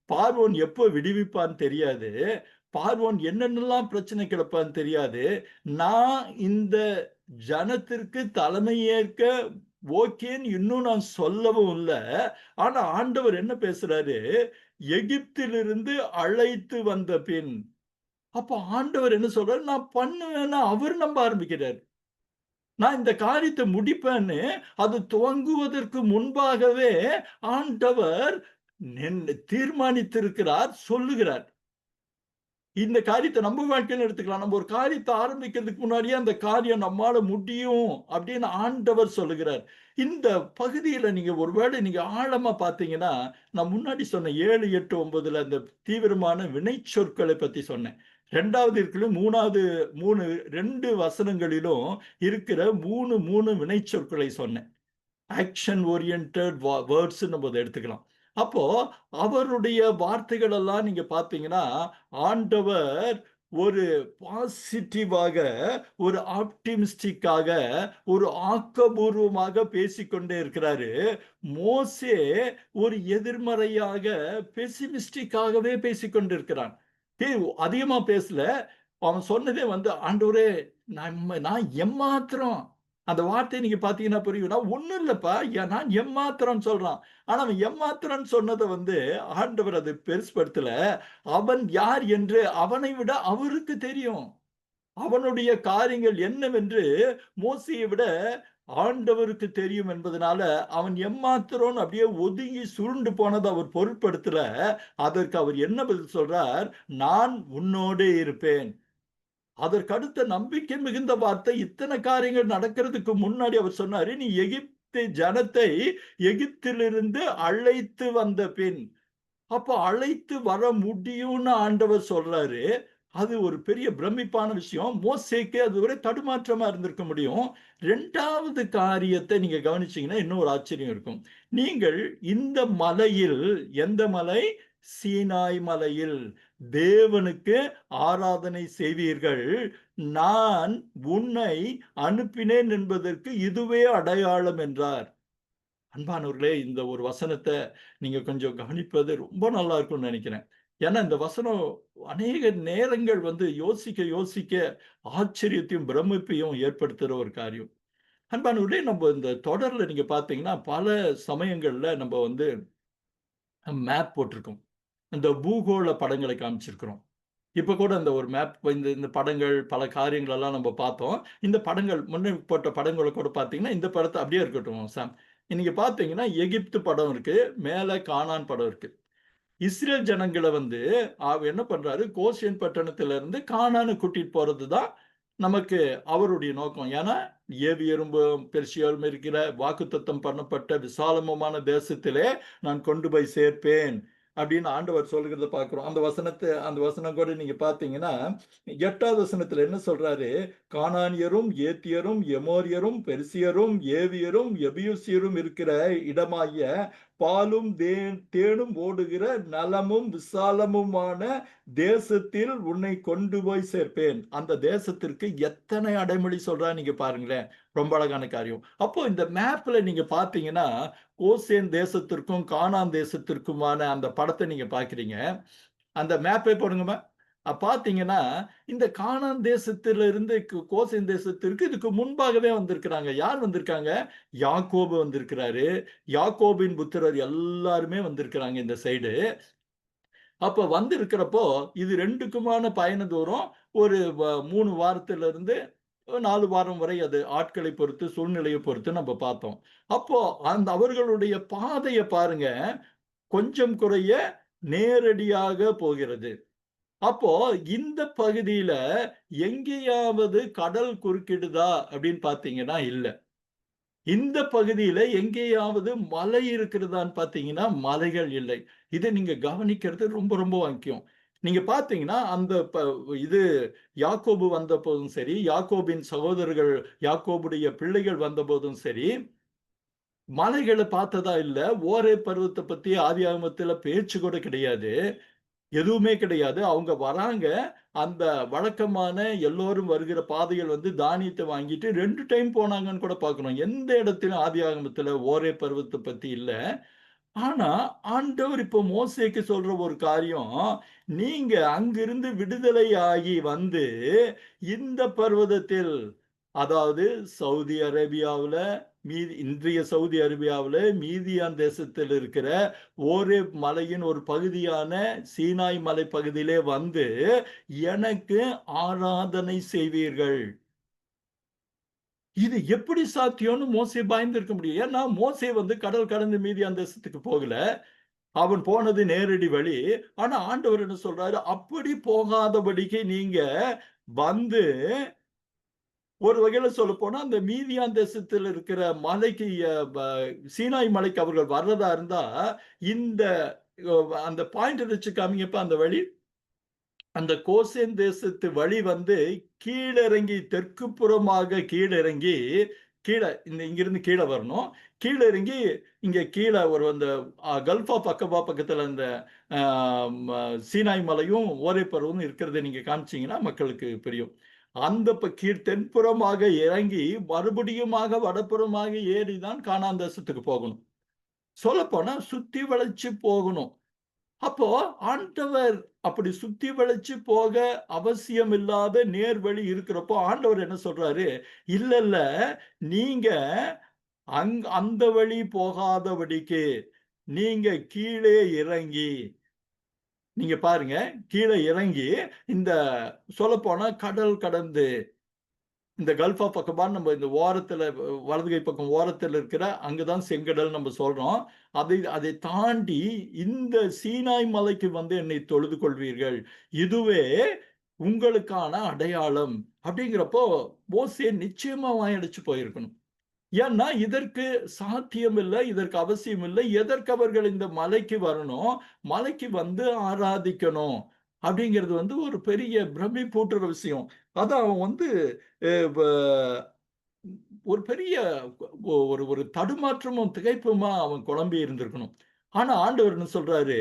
பார்வோன் எப்போ விடுவிப்பான்னு தெரியாது. பார்வோன் என்னென்னலாம் பிரச்சனை கிளப்பான்னு தெரியாது. நான் இந்த ஜனத்திற்கு தலைமை ஏற்க ஓகேன்னு இன்னும் நான் சொல்லவும் இல்ல. ஆனா ஆண்டவர் என்ன பேசுறாரு? எகிப்திலிருந்து அழைத்து வந்த பின். அப்ப ஆண்டவர் என்ன சொல்றாரு? நான் பண்ணுவேன்னு அவர் நம்ப ஆரம்பிக்கிறார். நான் இந்த காரியத்தை முடிப்பேன்னு அது துவங்குவதற்கு முன்பாகவே ஆண்டவர் தீர்மானித்திருக்கிறார், சொல்லுகிறார். இந்த காரியத்தை நம்ம வாழ்க்கையில எடுத்துக்கலாம். நம்ம ஒரு காரியத்தை ஆரம்பிக்கிறதுக்கு முன்னாடியே அந்த காரியம் நம்மால முடியும் அப்படின்னு ஆண்டவர் சொல்லுகிறார். இந்த பகுதியில நீங்க ஒருவேளை நீங்க ஆழமா பார்த்தீங்கன்னா, நான் முன்னாடி சொன்ன 7, 8, 9ல அந்த தீவிரமான வினைச்சொற்களை பத்தி சொன்னேன். 2வது இருக்கிற 2 வசனங்களிலும் இருக்கிற 3 வினைச்சொற்களை சொன்னேன். ஆக்ஷன் ஓரியன்டட் வேர்ட்ஸ் நம்ம அதை எடுத்துக்கலாம். அப்போ அவருடைய வார்த்தைகள் எல்லாம் நீங்க பார்த்தீங்கன்னா, ஆண்டவர் ஒரு பாசிட்டிவாக, ஒரு ஆப்டிமிஸ்டிக்காக, ஒரு ஆக்கபூர்வமாக பேசிக்கொண்டே இருக்கிறாரு. மோசே ஒரு எதிர்மறையாக, பெசிமிஸ்டிக்காகவே பேசிக்கொண்டிருக்கிறான். அதிகமா பேசல. அவன் சொன்னதே ஆண்டவரே, நான் எம்மாத்திரம். அந்த வார்த்தையை நீங்க பார்த்தீங்கன்னா புரியும். நான் ஒண்ணும் இல்லப்பா, நான் எம்மாத்திரம் சொல்றான். ஆனா அவன் எம்மாத்திரம்ன்னு சொன்னத ஆண்டவர் அது பெருசுபடுத்தல. அவன் யார் என்று அவனை விட அவருக்கு தெரியும். அவனுடைய காரியங்கள் என்னவென்று மோசேயை விட ஆண்டவருக்கு தெரியும் என்பதனால அவன் எம்மாத்திரம்னு அப்படியே ஒதுங்கி சுருண்டு போனதை அவர் பொருட்படுத்தல. அதற்கு அவர் என்ன பதில் சொல்றார்? நான் உன்னோடே இருப்பேன். அதற்கு அடுத்த நம்பிக்கை மிகுந்த வார்த்தை. இத்தனை காரியங்கள் நடக்கிறதுக்கு முன்னாடி அவர் சொன்னாரு, நீ எகிப்து ஜனத்தை எகிப்திலிருந்து அழைத்து வந்த பின். அப்ப அழைத்து வர முடியும்னு ஆண்டவர் சொல்றாரு. அது ஒரு பெரிய பிரமிப்பான விஷயம். மோசேக்கு அது ஒரு தடுமாற்றமா இருந்திருக்க முடியும். 2வது காரியத்தை நீங்க கவனிச்சீங்கன்னா இன்னும் ஒரு ஆச்சரியம் இருக்கும். நீங்கள் இந்த மலையில், எந்த மலை? சீனாய் மலையில் தேவனுக்கு ஆராதனை செய்வீர்கள். நான் உன்னை அனுப்பினேன் என்பதற்கு இதுவே அடையாளம் என்றார். அன்பானவர்களே, இந்த ஒரு வசனத்தை நீங்க கொஞ்சம் கவனிப்பது ரொம்ப நல்லா இருக்கும்னு நினைக்கிறேன். ஏன்னா இந்த வசனம் அநேக நேரங்கள் யோசிக்க யோசிக்க ஆச்சரியத்தையும் பிரமிப்பையும் ஏற்படுத்துற ஒரு காரியம். அன்பானவர்களே, நம்ம இந்த தொடர்ல நீங்க பார்த்தீங்கன்னா பல சமயங்கள்ல நம்ம மேப் போட்டிருக்கோம். இந்த பூகோள படங்களை காமிச்சிருக்கிறோம். இப்ப கூட இந்த ஒரு மேப், இந்த படங்கள் பல காரியங்கள் எல்லாம் நம்ம பார்த்தோம். இந்த படங்கள் முன்ன போட்ட படங்களை கூட பார்த்தீங்கன்னா, இந்த படத்தை அப்படியே இருக்கட்டும் சாம். நீங்க பார்த்தீங்கன்னா எகிப்து படம் இருக்கு, மேல கானான் படம் இருக்கு. இஸ்ரேல் ஜனங்களை என்ன பண்றாரு? கோசேன் பட்டணத்துல இருந்து கானானு கூட்டிட்டு போறதுதான் நமக்கு அவருடைய நோக்கம். ஏன்னா ஏவியரும் பெர்சியாவும் இருக்கிற வாக்குத்தத்தம் பண்ணப்பட்ட விசாலமான தேசத்திலே நான் கொண்டு போய் சேர்ப்பேன் அப்படின்னு ஆண்டவர் சொல்லுகிறத பார்க்கிறோம். அந்த வசனம் கூட நீங்க பார்த்தீங்கன்னா 8வது வசனத்துல என்ன சொல்றாரு? கானானியரும், ஏத்தியரும், எமோரியரும், பெர்சியரும், ஏவியரும், எபியூசியரும் இருக்கிற இடமாகிய பாலும் தேனும் ஓடுகிற நலமும் விசாலமுமான தேசத்தில் உன்னை கொண்டு போய் சேர்ப்பேன். அந்த தேசத்திற்கு எத்தனை அடைமொழி சொல்றா நீங்க பாருங்களேன். ரொம்ப அழகான காரியம். அப்போ இந்த மேப்ல நீங்க பாத்தீங்கன்னா கோசேன் தேசத்திற்கும் கானான் தேசத்திற்குமான அந்த படத்தை நீங்க பாக்குறீங்க. அந்த மேப்பை போடுங்கம்மா. பாத்தீங்கன்னா இந்த கானான் தேசத்திலிருந்து கோசேன் தேசத்திற்கு இதுக்கு முன்பாகவே வந்திருக்கிறாங்க. யார் வந்திருக்காங்க? யாக்கோபு வந்திருக்கிறாரு. யாக்கோபின் புத்திரர் எல்லாருமே வந்திருக்கிறாங்க இந்த சைடு. அப்ப வந்திருக்கிறப்போ இது ரெண்டுக்குமான பயண தூரம் ஒரு 3 வாரத்திலிருந்து 4 வாரம் வரை, அது ஆட்களை பொறுத்து சூழ்நிலையை பொறுத்து நம்ம பார்த்தோம். அப்போ அந்த அவர்களுடைய பாதையை பாருங்க, கொஞ்சம் குறைய நேரடியாக போகிறது. அப்போ இந்த பகுதியில எங்கேயாவது கடல் குறுக்கிடுதா அப்படின்னு பாத்தீங்கன்னா இல்ல. இந்த பகுதியில எங்கேயாவது மலை இருக்கிறதான்னு பாத்தீங்கன்னா மலைகள் இல்லை. இதை நீங்க கவனிக்கிறது ரொம்ப ரொம்ப முக்கியம். நீங்க பாத்தீங்கன்னா அந்த இது யாக்கோபு வந்த போதும் சரி, யாக்கோபின் சகோதரர்கள் யாக்கோபுடைய பிள்ளைகள் வந்த போதும் சரி, மலைகளை பார்த்ததா இல்ல. ஓரே பருவத்தை பத்தி ஆதியாகமத்துல பேச்சு கூட கிடையாது. எதுவுமே கிடையாது. அவங்க வராங்க. அந்த வழக்கமான எல்லோரும் வருகிற பாதைகள் தானியத்தை வாங்கிட்டு 2 டைம் போனாங்கன்னு கூட பார்க்கணும். எந்த இடத்திலும் ஆதியாகமத்துல ஓரே பருவத்தை பத்தி இல்ல. ஆனா ஆண்டவர் இப்போ மோசேக்கு சொல்ற ஒரு காரியம், நீங்க அங்கிருந்து விடுதலை ஆகி வந்து இந்த பர்வதத்தில், அதாவது சவுதி அரேபியாவுல, இன்றைய சவுதி அரேபியாவுல மீதியான் தேசத்தில் இருக்கிற ஓரேப் மலையின் ஒரு பகுதியான சீனாய் மலை பகுதியிலே வந்து எனக்கு ஆராதனை செய்வீர்கள். இது எப்படி சாத்தியம்னு மோசே பயந்திருக்க முடியும். ஏன்னா மோசே கடல் கடந்து மீதியான் தேசத்துக்கு போகல. அவன் போனது நேரடி வழி. ஆனா ஆண்டவர் என்ன சொல்றாரு, அப்படி போகாதபடிக்கு நீங்க வந்து, ஒரு வகையில சொல்லப்போனா அந்த மீதியான் தேசத்தில் இருக்கிற மலைக்கு, சீனாய் மலைக்கு அவர்கள் வர்றதா இருந்தா, இந்த அந்த பாயிண்ட் வச்சு காமிங்கப்பா அந்த வழி. அந்த கோசேன் தேசத்து வழி கீழிறங்கி, தெற்கு புறமாக கீழிறங்கி, இங்கிருந்து கீழே வரணும். கீழே இறங்கி இங்க கீழே ஒரு அந்த கல்ஃபா பக்கத்துல அந்த சீனாய் மலையும் ஓரே பருவமும் இருக்கிறத நீங்க காமிச்சீங்கன்னா மக்களுக்கு புரியும். அந்த தென்புறமாக இறங்கி மறுபடியுமாக வடப்புறமாக ஏறிதான் கானான் தேசத்துக்கு போகணும். சொல்ல போனா சுத்தி வளைச்சு போகணும். அப்போ ஆண்டவர் அப்படி சுத்தி வளைச்சு போக அவசியம் இல்லாத நேர்வழி இருக்கிறப்போ ஆண்டவர் என்ன சொல்றாரு, இல்ல இல்ல, நீங்க அந்த வழி போகாதபடிக்கு நீங்க கீழே இறங்கி, நீங்க பாருங்க, கீழே இறங்கி இந்த சொல்லப்போனா கடல் கடந்து இந்த கல்ஃபா பக்கமா நம்ம இந்த ஓரத்துல, வலதுகை பக்கம் ஓரத்துல இருக்கிற அங்கதான் செங்கடல் நம்ம சொல்றோம். அதை தாண்டி இந்த சீனாய் மலைக்கு என்னை தொழுது கொள்வீர்கள். இதுவே உங்களுக்கான அடையாளம் அப்படிங்கிறப்போ மோசே நிச்சயமா வாயடிச்சு போயிருக்கணும். ஏன்னா இதற்கு சாத்தியம் இல்லை, இதற்கு அவசியம் இல்லை. எதற்கு அவர்கள் இந்த மலைக்கு வரணும், மலைக்கு ஆராதிக்கணும் அப்படிங்கிறது ஒரு பெரிய பிரமிப்பூட்டுற விஷயம். அதான் அவன் ஒரு பெரிய ஒரு தடுமாற்றமும் திகைப்புமா அவன் குழம்பி இருந்திருக்கணும். ஆனா ஆண்டவர் என்ன சொல்றாரு,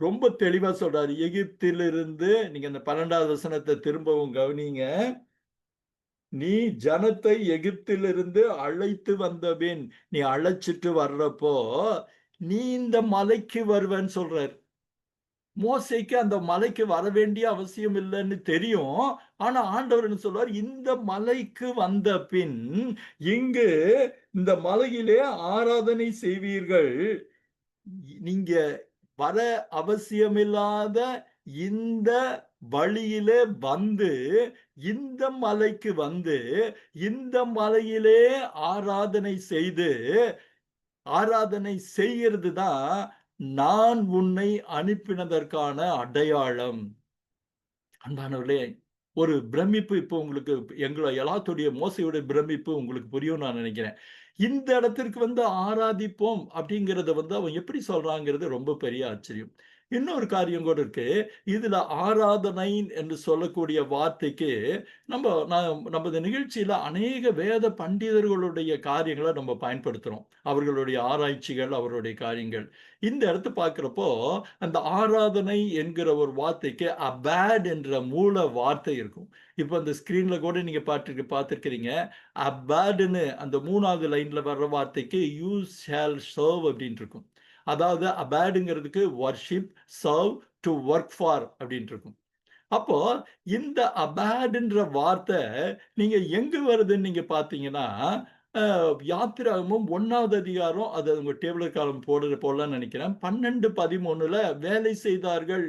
ரொம்ப தெளிவா சொல்றாரு. எகிப்திலிருந்து, நீங்க அந்த 12வது வசனத்தை திரும்பவும் கவனிங்க. நீ ஜனத்தை எகிப்திலிருந்து அழைத்து வந்தபின், நீ அழைச்சிட்டு வர்றப்போ நீ இந்த மலைக்கு வருவேன்னு சொல்றாரு. மோசேக்கு அந்த மலைக்கு வர வேண்டிய அவசியம் இல்லைன்னு தெரியும். ஆனா ஆண்டவர் என்ன சொல்றார், இந்த மலைக்கு வந்த பின் இங்கு இந்த மலையிலே ஆராதனை செய்வீர்கள். நீங்க வர அவசியமில்லாத இந்த வழியிலே இந்த மலைக்கு இந்த மலையிலே ஆராதனை செய்து, ஆராதனை செய்கிறது தான் நான் உன்னை அனுப்பினதற்கான அடையாளம். அன்பானவர்களே, ஒரு பிரமிப்பு இப்போ உங்களுக்கு, எல்லாத்துடைய மோசையுடைய பிரமிப்பு உங்களுக்கு புரியும் நான் நினைக்கிறேன். இந்த இடத்திற்கு ஆராதிப்போம் அப்படிங்கிறத அவன் எப்படி சொல்றாங்கிறது ரொம்ப பெரிய ஆச்சரியம். இன்னொரு காரியம் கூட இருக்கு. இதுல ஆராதனை என்று சொல்லக்கூடிய வார்த்தைக்கு நமது நிகழ்ச்சியில அநேக வேத பண்டிதர்களுடைய காரியங்களை நம்ம பயன்படுத்துறோம். அவர்களுடைய ஆராய்ச்சிகள், அவருடைய காரியங்கள். இந்த இடத்தை பார்க்கிறப்போ அந்த ஆராதனை என்கிற ஒரு வார்த்தைக்கு அபேட் என்ற மூல வார்த்தை இருக்கும். இப்போ அந்த ஸ்கிரீன்ல கூட நீங்க பார்த்திருக்கிறீங்க. அபேட்னு அந்த 3வது லைன்ல வர்ற வார்த்தைக்கு யூ ஷால் சர்வ் அப்படின்னு இருக்கும். அதாவது அபேடுங்கிறதுக்கு worship, serve, to work for அப்படின்னு இருக்கும். அப்போ இந்த அபேட்ன்ற வார்த்தை நீங்க எங்க வருதுன்னு நீங்க பார்த்தீங்கன்னா, யாத்திராகமம் 1வது அதிகாரம், அது உங்க டேபிள் காலம் போடலாம்னு நினைக்கிறேன். 12, 13ல வேலை செய்தார்கள்.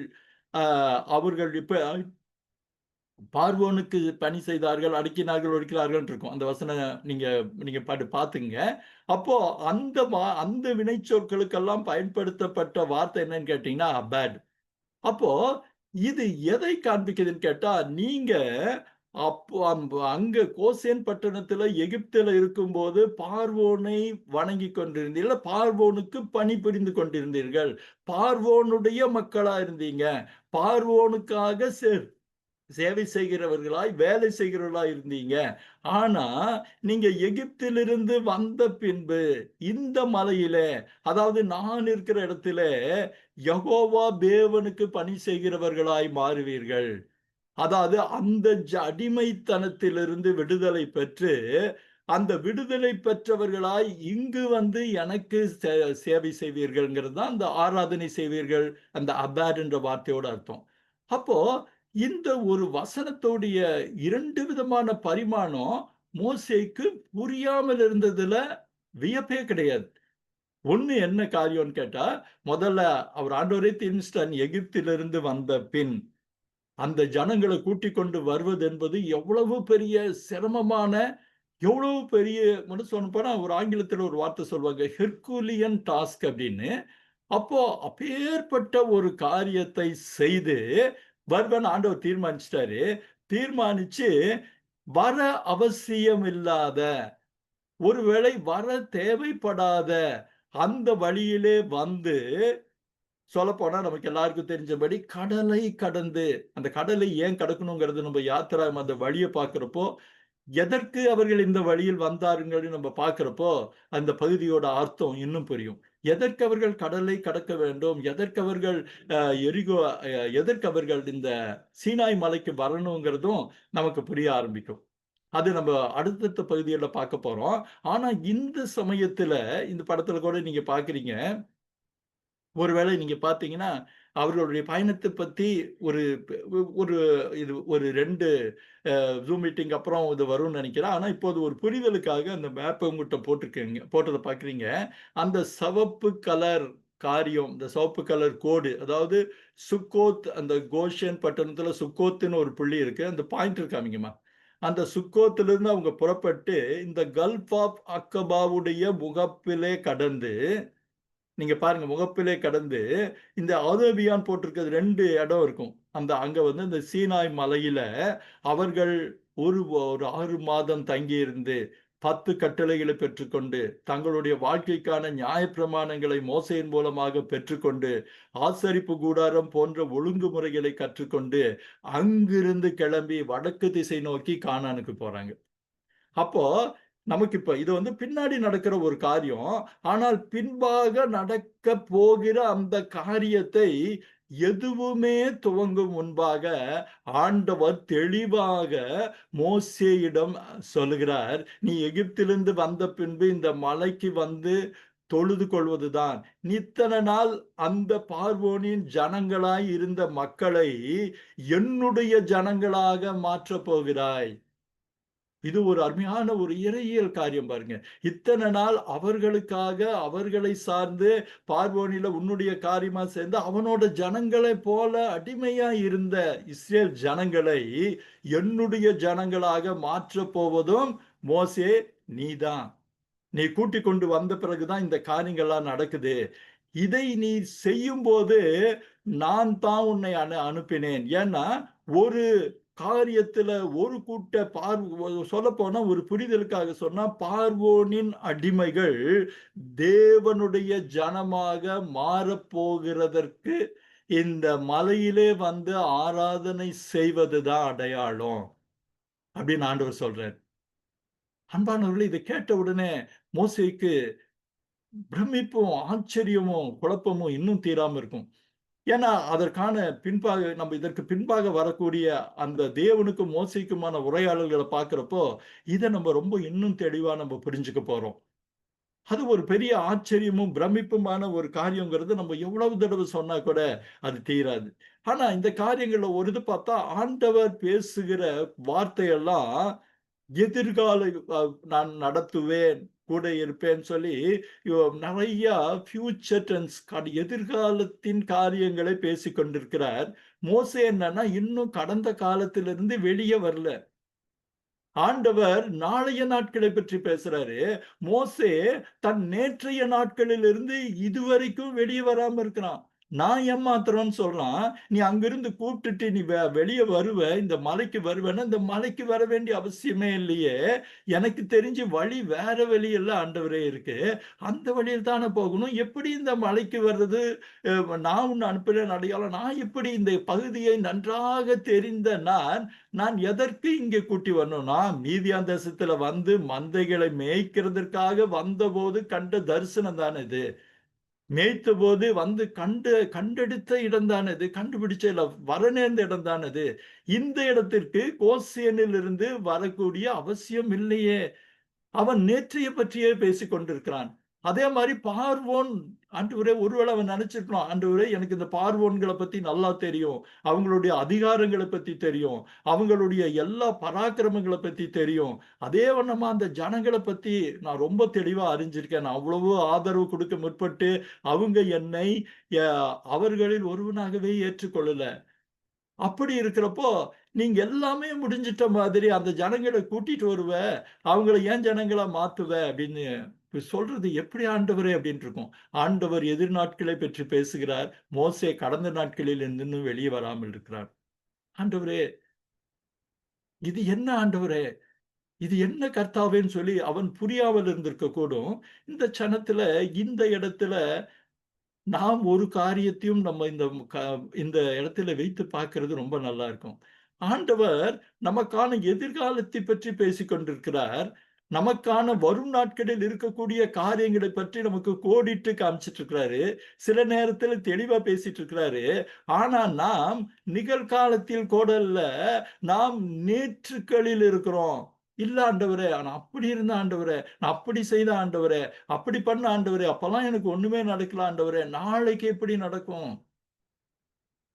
அ அவர்கள் இப்ப பார்வோனுக்கு பணி செய்தார்கள், அடக்கினார்கள், ஒடுக்கினார்கள் இருக்கும். அந்த வசனம் நீங்க நீங்க பார்த்துங்க. அப்போ அந்த வினைச்சொற்களுக்கெல்லாம் பயன்படுத்தப்பட்ட வார்த்தை என்னன்னு கேட்டீங்கன்னா, அபேட். அப்போ இது எதை காண்பிக்குதுன்னு கேட்டா, நீங்க அப்போ அங்க கோசேன் பட்டணத்துல எகிப்துல இருக்கும்போது பார்வோனை வணங்கிக் கொண்டிருந்தீர்கள். பார்வோனுக்கு பணிபுரிந்து கொண்டிருந்தீர்கள். பார்வோனுடைய மக்களா இருந்தீங்க. பார்வோனுக்காக சேவை செய்கிறவர்களாய், வேலை செய்கிறவர்களாய் இருந்தீங்க. ஆனா, நீங்க எகிப்திலிருந்து வந்த பின்பு, இந்த மலையிலே, அதாவது நான் இருக்கிற இடத்திலே, யெகோவா தேவனுக்கு பணி செய்கிறவர்களாய் மாறுவீர்கள். அதாவது அந்த அடிமைத்தனத்திலிருந்து விடுதலை பெற்று, அந்த விடுதலை பெற்றவர்களாய் இங்கு வந்து எனக்கு சேவை செய்வீர்கள்ங்கிறது தான் அந்த ஆராதனை செய்வீர்கள், அந்த அபாட் என்ற வார்த்தையோட அர்த்தம். அப்போ இந்த ஒரு வசனத்துடைய 2 விதமான பரிமாணம் மோசேக்கு புரியாமல் இருந்ததுல வியப்பே கிடையாது. ஒண்ணு என்ன காரியம்னு கேட்டா, முதல்ல அவர் ஆண்டவரே தீர்மானிச்சிட்டார், எகிப்திலிருந்து வந்த பின் அந்த ஜனங்களை கூட்டிக் கொண்டு வருவது என்பது எவ்வளவு பெரிய சிரமமான, எவ்வளவு பெரிய சொல்லப்போனா ஒரு ஆங்கிலத்துல ஒரு வார்த்தை சொல்லுவாங்க, ஹெர்குலியன் டாஸ்க் அப்படின்னு. அப்போ அப்பேற்பட்ட ஒரு காரியத்தை செய்து வருவன் ஆண்டவர் தீர்மானிச்சிட்டாரு. தீர்மானிச்சு வர அவசியம் இல்லாத, ஒருவேளை வர தேவைப்படாத அந்த வழியிலே வந்து, சொல்லப்போனா நமக்கு எல்லாருக்கும் தெரிஞ்சபடி கடலை கடந்து, அந்த கடலை ஏன் கடக்கணுங்கிறது நம்ம யாத்திராகமம் அந்த வழிய பார்க்கிறப்போ, எதற்கு அவர்கள் இந்த வழியில் வந்தாருங்கன்னு நம்ம பார்க்கிறப்போ, அந்த பகுதியோட அர்த்தம் இன்னும் புரியும். எதற்கு அவர்கள் கடலை கடக்க வேண்டும்? எதற்கு அவர்கள் எரிகோ எதற்கு அவர்கள் இந்த சீனாய் மலைக்கு வரணுங்கிறதும் நமக்கு புரிய ஆரம்பிக்கும். அது நம்ம அடுத்தடுத்த பகுதிகள்ல பார்க்க போறோம். ஆனா இந்த சமயத்துல, இந்த படத்துல கூட நீங்க பார்க்கிறீங்க. ஒருவேளை நீங்க பார்த்தீங்கன்னா, அவர்களுடைய பயணத்த பத்தி ஒரு ஒரு இது ஒரு 2 ஜூம் மீட்டிங் அப்புறம் இது வரும்னு நினைக்கிறேன். ஆனா இப்போது ஒரு புரிதலுக்காக அந்த மேப்ப உங்கட்ட போட்டத பார்க்கிறீங்க. அந்த சிவப்பு கலர் காரியம், இந்த சிவப்பு கலர் கோடு, அதாவது சுக்கோத், அந்த கோஷன் பட்டணத்துல சுக்கோத்ன்னு ஒரு புள்ளி இருக்கு. அந்த பாயிண்டர் காமிங்கம்மா. அந்த சுக்கோத்திலிருந்து அவங்க புறப்பட்டு இந்த கல்ஃப் ஆஃப் அக்கபாவுடைய முகப்பிலே கடந்து, நீங்க பாருங்க, முகப்பிலே கடந்து இந்த அரேபியான்னு போட்டிருக்கிறது 2 இடம் இருக்கும். அங்க வந்து இந்த சீனாய் மலையில அவர்கள் ஒரு 6 மாதம் தங்கியிருந்து 10 கட்டளைகளை பெற்றுக்கொண்டு, தங்களுடைய வாழ்க்கைக்கான நியாயப்பிரமாணங்களை மோசேயின் மூலமாக பெற்றுக்கொண்டு, ஆசரிப்பு கூடாரம் போன்ற ஒழுங்குமுறைகளை கற்றுக்கொண்டு, அங்கிருந்து கிளம்பி வடக்கு திசை நோக்கி கானானுக்கு போறாங்க. அப்போ நமக்கு இப்ப இது வந்து பின்னாடி நடக்கிற ஒரு காரியம். ஆனால் பின்பாக நடக்க போகிற அந்த காரியத்தை எதுவுமே துவங்கும் முன்பாக ஆண்டவர் தெளிவாக மோசேயிடம் சொல்லுகிறார், நீ எகிப்திலிருந்து வந்த பின்பு இந்த மலைக்கு வந்து தொழுது கொள்வதுதான். நீ இத்தனை நாள் அந்த பார்வோனின் ஜனங்களாய் இருந்த மக்களை என்னுடைய ஜனங்களாக மாற்றப் போகிறாய். இது ஒரு அருமையான ஒரு இறையியல் காரியம் பாருங்க. இத்தனை நாள் அவர்களுக்காக, அவர்களை சார்ந்து, பார்வோனில உன்னுடைய காரியமா சேர்ந்து அவனோட ஜனங்களைப் போல அடிமையா இருந்த இஸ்ரேல் ஜனங்களை என்னுடைய ஜனங்களாக மாற்றப் போவதும் மோசே நீதான். நீ கூட்டிக் கொண்டு வந்த பிறகுதான் இந்த காரியங்கள்லாம் நடக்குது. இதை நீ செய்யும்போது நான் தான் உன்னை அனுப்பினேன். ஏன்னா ஒரு காரியத்துல ஒரு சொல்லப்போனா ஒரு புரிதலுக்காக சொன்னா, பார்வோனின் அடிமைகள் தேவனுடைய ஜனமாக மாறப்போகிறதற்கு இந்த மலையிலே வந்து ஆராதனை செய்வதுதான் அடையாளம் அப்படின்னு ஆண்டவர் சொல்றார். அன்பானவர்களே, இதை கேட்ட உடனே மோசேக்கு பிரமிப்பும், ஆச்சரியமும், குழப்பமும் இன்னும் தீராம இருக்கும். ஏன்னா, அதற்கான நம்ம இதற்கு பின்பாக வரக்கூடிய அந்த தேவனுக்கும் மோசேக்குமான உரையாடல்களை பார்க்கிறப்போ, இத நம்ம ரொம்ப இன்னும் தெளிவா நம்ம புரிஞ்சுக்க போறோம். அது ஒரு பெரிய ஆச்சரியமும் பிரமிப்புமான ஒரு காரியங்கிறது நம்ம எவ்வளவு தடவை சொன்னா கூட அது தீராது. ஆனா இந்த காரியங்கள்ல ஒரு இது பார்த்தா ஆண்டவர் பேசுகிற வார்த்தையெல்லாம் எதிர்கால நான் நடத்துவேன், கூட இருப்பேன்னு சொல்லி நிறைய ஃபியூச்சர் டென்ஸ் எதிர்காலத்தின் காரியங்களை பேசிக் கொண்டிருக்கிறார். மோசே என்னன்னா இன்னும் கடந்த காலத்திலிருந்து வெளியே வரல. ஆண்டவர் நாளைய நாட்களை பற்றி பேசுறாரு. மோசே தன் நேற்றைய நாட்களிலிருந்து இதுவரைக்கும் வெளியே வராம இருக்கிறான். நான் ஏமாத்துறேன்னு சொல்றான். நீ அங்கிருந்து கூப்பிட்டுட்டு நீ வெளியே வருவ, இந்த மலைக்கு வருவேன்னா, இந்த மலைக்கு வர வேண்டிய அவசியமே இல்லையே. எனக்கு தெரிஞ்சு வழி வேற வழியில ஆண்டவரே இருக்கு. அந்த வழியில் தானே போகணும். எப்படி இந்த மலைக்கு வர்றது? நான் உன்னை அனுப்புறேன் அடையாளம். நான் எப்படி இந்த பகுதியை நன்றாக தெரிந்த நான் எதற்கு இங்கே கூட்டி வரணும்னா, மீதியான் தேசத்துல வந்து மந்தைகளை மேய்க்கிறதற்காக வந்தபோது கண்ட தரிசனம் தானே இது. மேய்த்த போது வந்து கண்டெடுத்த இடம் தானே இது. கண்டுபிடிச்ச இல்ல, வர நேர்ந்த இடம் தானே இது. இந்த இடத்திற்கு கோசேனில் இருந்து வரக்கூடிய அவசியம் இல்லையே. அவன் நேற்றைய பற்றியே பேசிக் கொண்டிருக்கிறான். அதே மாதிரி பார்வோன், ஆண்டவரே, ஒருவேளை அவன் நினைச்சிருக்கலாம், ஆண்டவரே எனக்கு இந்த பார்வோன்களை பத்தி நல்லா தெரியும், அவங்களுடைய அதிகாரங்களை பத்தி தெரியும், அவங்களுடைய எல்லா பராக்கிரமங்களை பத்தி தெரியும், அதே வண்ணமா அந்த ஜனங்களை பத்தி நான் ரொம்ப தெளிவா அறிஞ்சிருக்கேன், நான் அவ்வளவு ஆதரவு கொடுக்க முற்பட்டு அவங்க என்னை அவர்களில் ஒருவனாகவே ஏற்றுக்கொள்ளல. அப்படி இருக்கிறப்போ நீங்க எல்லாமே முடிஞ்சிட்ட மாதிரி அந்த ஜனங்களை கூட்டிட்டு வருவ, அவங்கள ஏன் ஜனங்களா மாத்துவ அப்படின்னு சொல்றது எப்படி ஆண்டவரே அப்படின்னு இருக்கும். ஆண்டவர் எதிர்நாட்களை பற்றி பேசுகிறார். மோசே கடந்த நாட்களில் இருந்து வெளியே வராமல் இருக்கிறார். ஆண்டவரே, இது என்ன ஆண்டவரே, இது என்ன கர்த்தாவேன்னு சொல்லி அவன் புரியாமல் இருந்திருக்க கூடும். இந்த சனத்துல, இந்த இடத்துல நாம் ஒரு காரியத்தையும் நம்ம இந்த இடத்துல வைத்து பார்க்கிறது ரொம்ப நல்லா இருக்கும். ஆண்டவர் நமக்கான எதிர்காலத்தை பற்றி பேசிக் கொண்டிருக்கிறார். நமக்கான வரும் நாட்களில் இருக்கக்கூடிய காரியங்களை பற்றி நமக்கு கோடிட்டு காமிச்சிட்டு இருக்கிறாரு. சில நேரத்துல தெளிவா பேசிட்டு இருக்கிறாரு. ஆனா நாம் நிகழ்காலத்தில் கூட இல்ல, நாம் நேற்றுக்களில் இருக்கிறோம். இல்ல ஆண்டவரே, ஆனா அப்படி இருந்த ஆண்டவரே, நான் அப்படி செய்த ஆண்டவரே, அப்படி பண்ண ஆண்டவரே, அப்பெல்லாம் எனக்கு ஒண்ணுமே நடக்கல ஆண்டவரே, நாளைக்கு எப்படி நடக்கும்?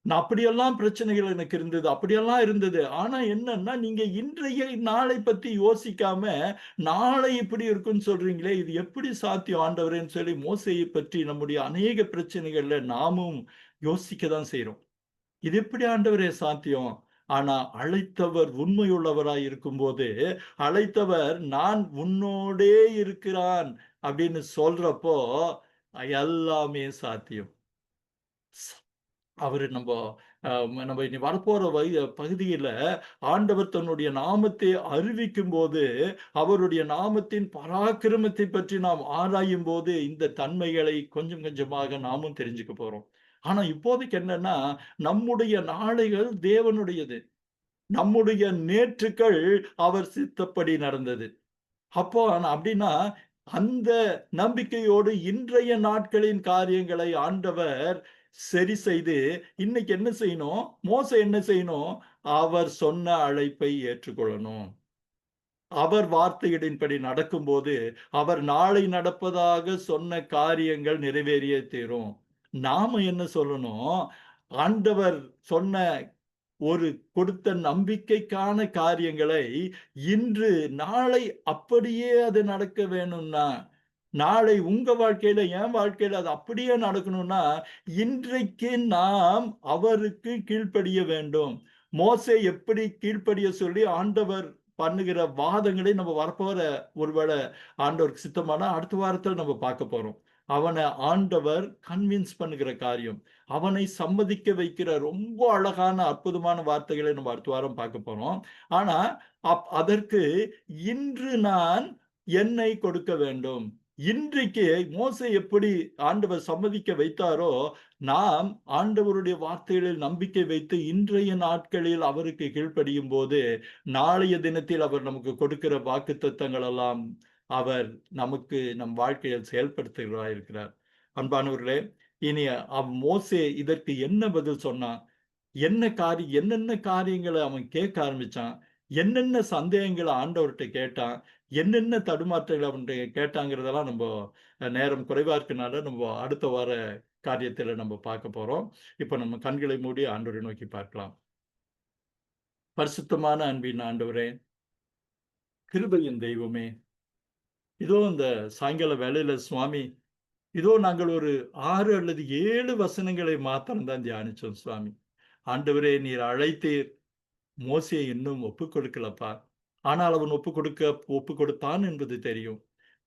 நான் அப்படியெல்லாம் பிரச்சனைகள் எனக்கு இருந்தது, அப்படியெல்லாம் இருந்தது. ஆனா என்னன்னா, நீங்க இன்றைய நாளை பத்தி யோசிக்காம, நாளை இப்படி இருக்குன்னு சொல்றீங்களே, இது எப்படி சாத்தியம் ஆண்டவரேன்னு சொல்லி மோசேயை பற்றி நம்முடைய அநேக பிரச்சனைகள்ல நாமும் யோசிக்க தான் செய்றோம். இது எப்படி ஆண்டவரே சாத்தியம்? ஆனா அழைத்தவர் உண்மையுள்ளவராய் இருக்கும்போது, அழைத்தவர் நான் உன்னோடே இருக்கிறான் அப்படின்னு சொல்றப்போ எல்லாமே சாத்தியம். அவரு நம்ம இனி வரப்போற பகுதியில ஆண்டவர் தன்னுடைய நாமத்தை அறிவிக்கும் போது, அவருடைய நாமத்தின் பராக்கிரமத்தை பற்றி நாம் ஆராயும் போது இந்த தன்மைகளை கொஞ்சம் கொஞ்சமாக நாமும் தெரிஞ்சுக்க போறோம். ஆனா இப்போதைக்கு என்னன்னா, நம்முடைய நாளைகள் தேவனுடையது. நம்முடைய நேற்றுக்கள் அவர் சித்தப்படி நடந்தது. அப்போ அப்படின்னா, அந்த நம்பிக்கையோடு இன்றைய நாட்களின் காரியங்களை ஆண்டவர் சரி செய்து, இன்னைக்கு என்ன செய்யணும்? மோசே என்ன செய்யணும்? அவர் சொன்ன அழைப்பை ஏற்றுக்கொள்ளணும். அவர் வார்த்தையின்படி நடக்கும்போது, அவர் நாளை நடப்பதாக சொன்ன காரியங்கள் நிறைவேறியே தீரும். நாம என்ன சொல்லணும்? ஆண்டவர் சொன்ன ஒரு கொடுத்த நம்பிக்கைக்கான காரியங்களை இன்று, நாளை அப்படியே அது நடக்க வேணும்னா, நாளை உங்க வாழ்க்கையில, என் வாழ்க்கையில அது அப்படியே நடக்கணும்னா, இன்றைக்கு நாம் அவருக்கு கீழ்ப்படிய வேண்டும். மோசே எப்படி கீழ்ப்படிய சொல்லி ஆண்டவர் பண்ணுகிற வாதங்களை நம்ம வரப்போற, ஒருவேளை ஆண்டவருக்கு சித்தமானா அடுத்த வாரத்துல நம்ம பார்க்க போறோம். அவனை ஆண்டவர் கன்வின்ஸ் பண்ணுகிற காரியம், அவனை சம்மதிக்க வைக்கிற ரொம்ப அழகான அற்புதமான வார்த்தைகளை நம்ம அடுத்த வாரம் பார்க்க போறோம். ஆனா அதற்கு இன்று நான் என்னை கொடுக்க வேண்டும். இன்றைக்கு மோசே எப்படி ஆண்டவர் சம்மதிக்க வைத்தாரோ, நாம் ஆண்டவருடைய வார்த்தைகளில் நம்பிக்கை வைத்து இன்றைய நாட்களில் அவருக்கு கீழ்ப்படியும் போது, நாளைய தினத்தில் அவர் நமக்கு கொடுக்கிற வாக்குத்தத்தங்கள் எல்லாம் அவர் நமக்கு நம் வாழ்க்கையில் செயல்படுத்துகிறவராய் இருக்கிறார். அன்பானவர்களே, இனி மோசே இதற்கு என்ன பதில் சொன்னான்? என்னென்ன காரியங்களை அவன் கேட்க ஆரம்பிச்சான்? என்னென்ன சந்தேகங்களை ஆண்டவர்கிட்ட கேட்டான், என்னென்ன தடுமாற்றங்களை அவன்கிட்ட கேட்டாங்கிறதெல்லாம் நம்ம நேரம் குறைவா இருக்கனால நம்ம அடுத்த வார காரியத்துல நம்ம பார்க்க போறோம். இப்ப நம்ம கண்களை மூடி ஆண்டவரை நோக்கி பார்க்கலாம். பரிசுத்தமான அன்பின் ஆண்டவரே, கிருபையின் தெய்வமே, இதோ இந்த சாயங்கால வேளையில சுவாமி, இதோ நாங்கள் ஒரு 6 அல்லது 7 வசனங்களை மாத்திரம் தான் தியானிச்சோம் சுவாமி. ஆண்டவரே, நீர் அழைத்தீர். மோசே இன்னும் ஒப்புக் கொடுக்கலப்பா. ஆனால் அவன் ஒப்புக் கொடுத்தான் என்பது தெரியும்.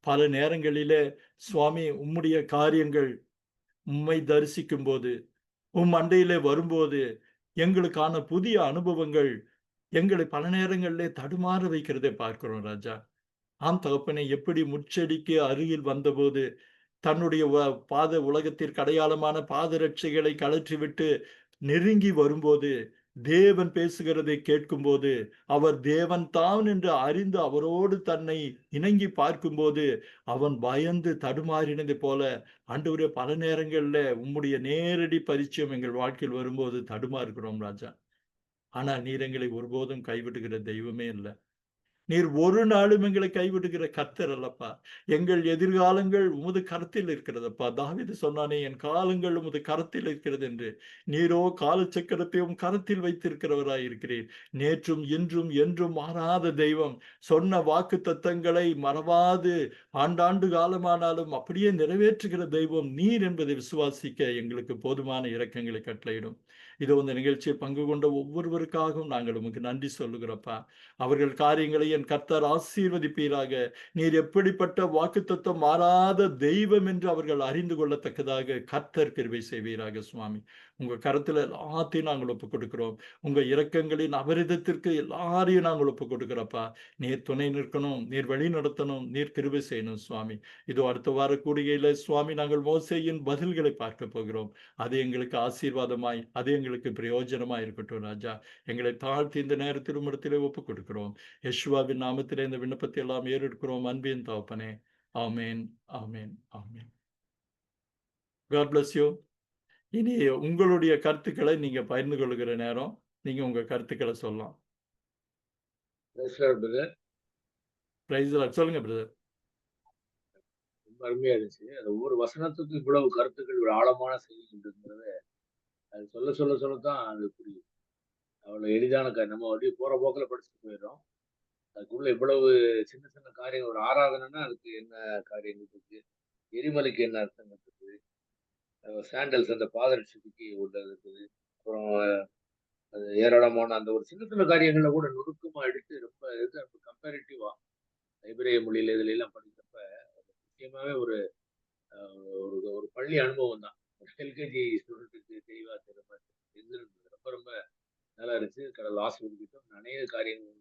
பல நேரங்களிலே சுவாமி, உம்முடைய காரியங்கள் உம்மை தரிசிக்கும் போது, உம் அண்டையிலே வரும்போது, எங்களுக்கான புதிய அனுபவங்கள் எங்களை பல நேரங்களிலே தடுமாற வைக்கிறதை பார்க்கிறோம் ராஜா. ஆம் தகப்பனே, எப்படி முட்செடிக்கு அருகில் வந்தபோது தன்னுடைய உலகத்திற்கு அடையாளமான பாதரட்சைகளை கழற்றிவிட்டு நெருங்கி வரும்போது, தேவன் பேசுகிறதை கேட்கும்போது, அவர் தேவன் தான் என்று அறிந்து அவரோடு தன்னை இணங்கி பார்க்கும்போது, அவன் பயந்து தடுமாறினதை போல, ஆண்டவரே, பல நேரங்கள்ல உம்முடைய நேரடி பரிச்சயம் எங்கள் வாழ்க்கையில் வரும்போது தடுமாறுகிறோம் ராஜா. ஆனால் நீர் எங்களை ஒருபோதும் கைவிடுகிற தெய்வமே இல்லை. நீர் ஒரு நாளும் எங்களை கைவிடுகிற கர்த்தர் அல்லப்பா. எங்கள் எதிர்காலங்கள் உமது கரத்தில் இருக்கிறதப்பா. தாவீது சொன்னானே, என் காலங்கள் உமது கரத்தில் இருக்கிறது என்று. நீரோ காலச்சக்கரத்தையும் கரத்தில் வைத்திருக்கிறவராய் இருக்கிறீர். நேற்றும் இன்றும் என்றும் மாறாத தெய்வம். சொன்ன வாக்கு தத்தங்களை மறவாது ஆண்டாண்டு காலமானாலும் அப்படியே நிறைவேற்றுகிற தெய்வம் நீர் என்பதை விசுவாசிக்க எங்களுக்கு போதுமான இரக்கங்களை கட்டளையிடும். இதோ இந்த நிகழ்ச்சியை பங்கு கொண்ட ஒவ்வொருவருக்காகவும் நாங்கள் உமக்கு நன்றி சொல்லுகிறப்பா. அவர்கள் காரியங்களை என் கர்த்தர் ஆசீர்வதிப்பீராக. நீர் எப்படிப்பட்ட வாக்குத்தத்தம் மாறாத தெய்வம் என்று அவர்கள் அறிந்து கொள்ளத்தக்கதாக கர்த்தர் கிருபை செய்வீராக சுவாமி. உங்க கருத்துல எல்லாத்தையும் நாங்கள் ஒப்புக் கொடுக்கிறோம். உங்க இரக்கங்களின் அபரிதத்திற்கு எல்லாரையும் நாங்கள் ஒப்புக் கொடுக்கிறப்பா. நீர் துணை நிற்கணும், நீர் வழி நடத்தணும், நீர் கிருபை செய்யணும் சுவாமி. இதோ அடுத்த வார கூடிகையில சுவாமி, நாங்கள் மோசேயின் பதில்களை பார்க்க போகிறோம். அது எங்களுக்கு ஆசீர்வாதமாய், அது எங்களுக்கு பிரயோஜனமாய் இருக்கட்டும் ராஜா. எங்களை தாழ்த்தி இந்த நேரத்தில் உம்மிடத்திலே ஒப்புக் கொடுக்கிறோம். யெஷுவாவின் நாமத்திலே இந்த விண்ணப்பத்தை எல்லாம் ஏறெடுக்கிறோம் அன்பின் தகப்பனே. ஆமேன், ஆமேன், ஆமேன். God bless you. இனி உங்களுடைய கருத்துக்களை நீங்க பகிர்ந்து கொள்கிற நேரம். நீங்க உங்க கருத்துக்களை சொல்லலாம். Praise Lord. சொல்லுங்க பிரதர். ரொம்ப அருமையா இருந்துச்சு. அது ஒவ்வொரு வசனத்துக்கும் இவ்வளவு கருத்துக்கள், இவ்வளவு ஆழமான செய்தி இருக்குங்கிறத அது சொல்லத்தான் அது புரியும். அவ்வளவு எளிதான நம்ம அப்படியே போற போக்கில் படிச்சுட்டு போயிடுறோம். அதுக்குள்ள இவ்வளவு சின்ன சின்ன காரியம். ஒரு ஆராதனைன்னா அதுக்கு என்ன காரியங்கள் இருக்கு, எரிமலைக்கு என்ன அர்த்தம் இருக்குது, சாண்டல்ஸ் அந்த பாதரட்சைக்கு உள்ளது இருக்குது, அப்புறம் அது ஏராளமான அந்த ஒரு சின்ன சின்ன காரியங்களை கூட நுணுக்கமா எடுத்து ரொம்ப கம்பேரிட்டிவா எபிரேய மொழியில இதுல எல்லாம் படிக்கிறப்ப முக்கியமாவே ஒரு ஒரு பள்ளி அனுபவம் தான். எல்கேஜி ஸ்டூடெண்ட்டுக்கு தெளிவா தெரியும். ரொம்ப ரொம்ப நல்லா இருந்துச்சு. கடவுள் ஆசீர்வதிக்கட்டும். அநேக காரியங்கள்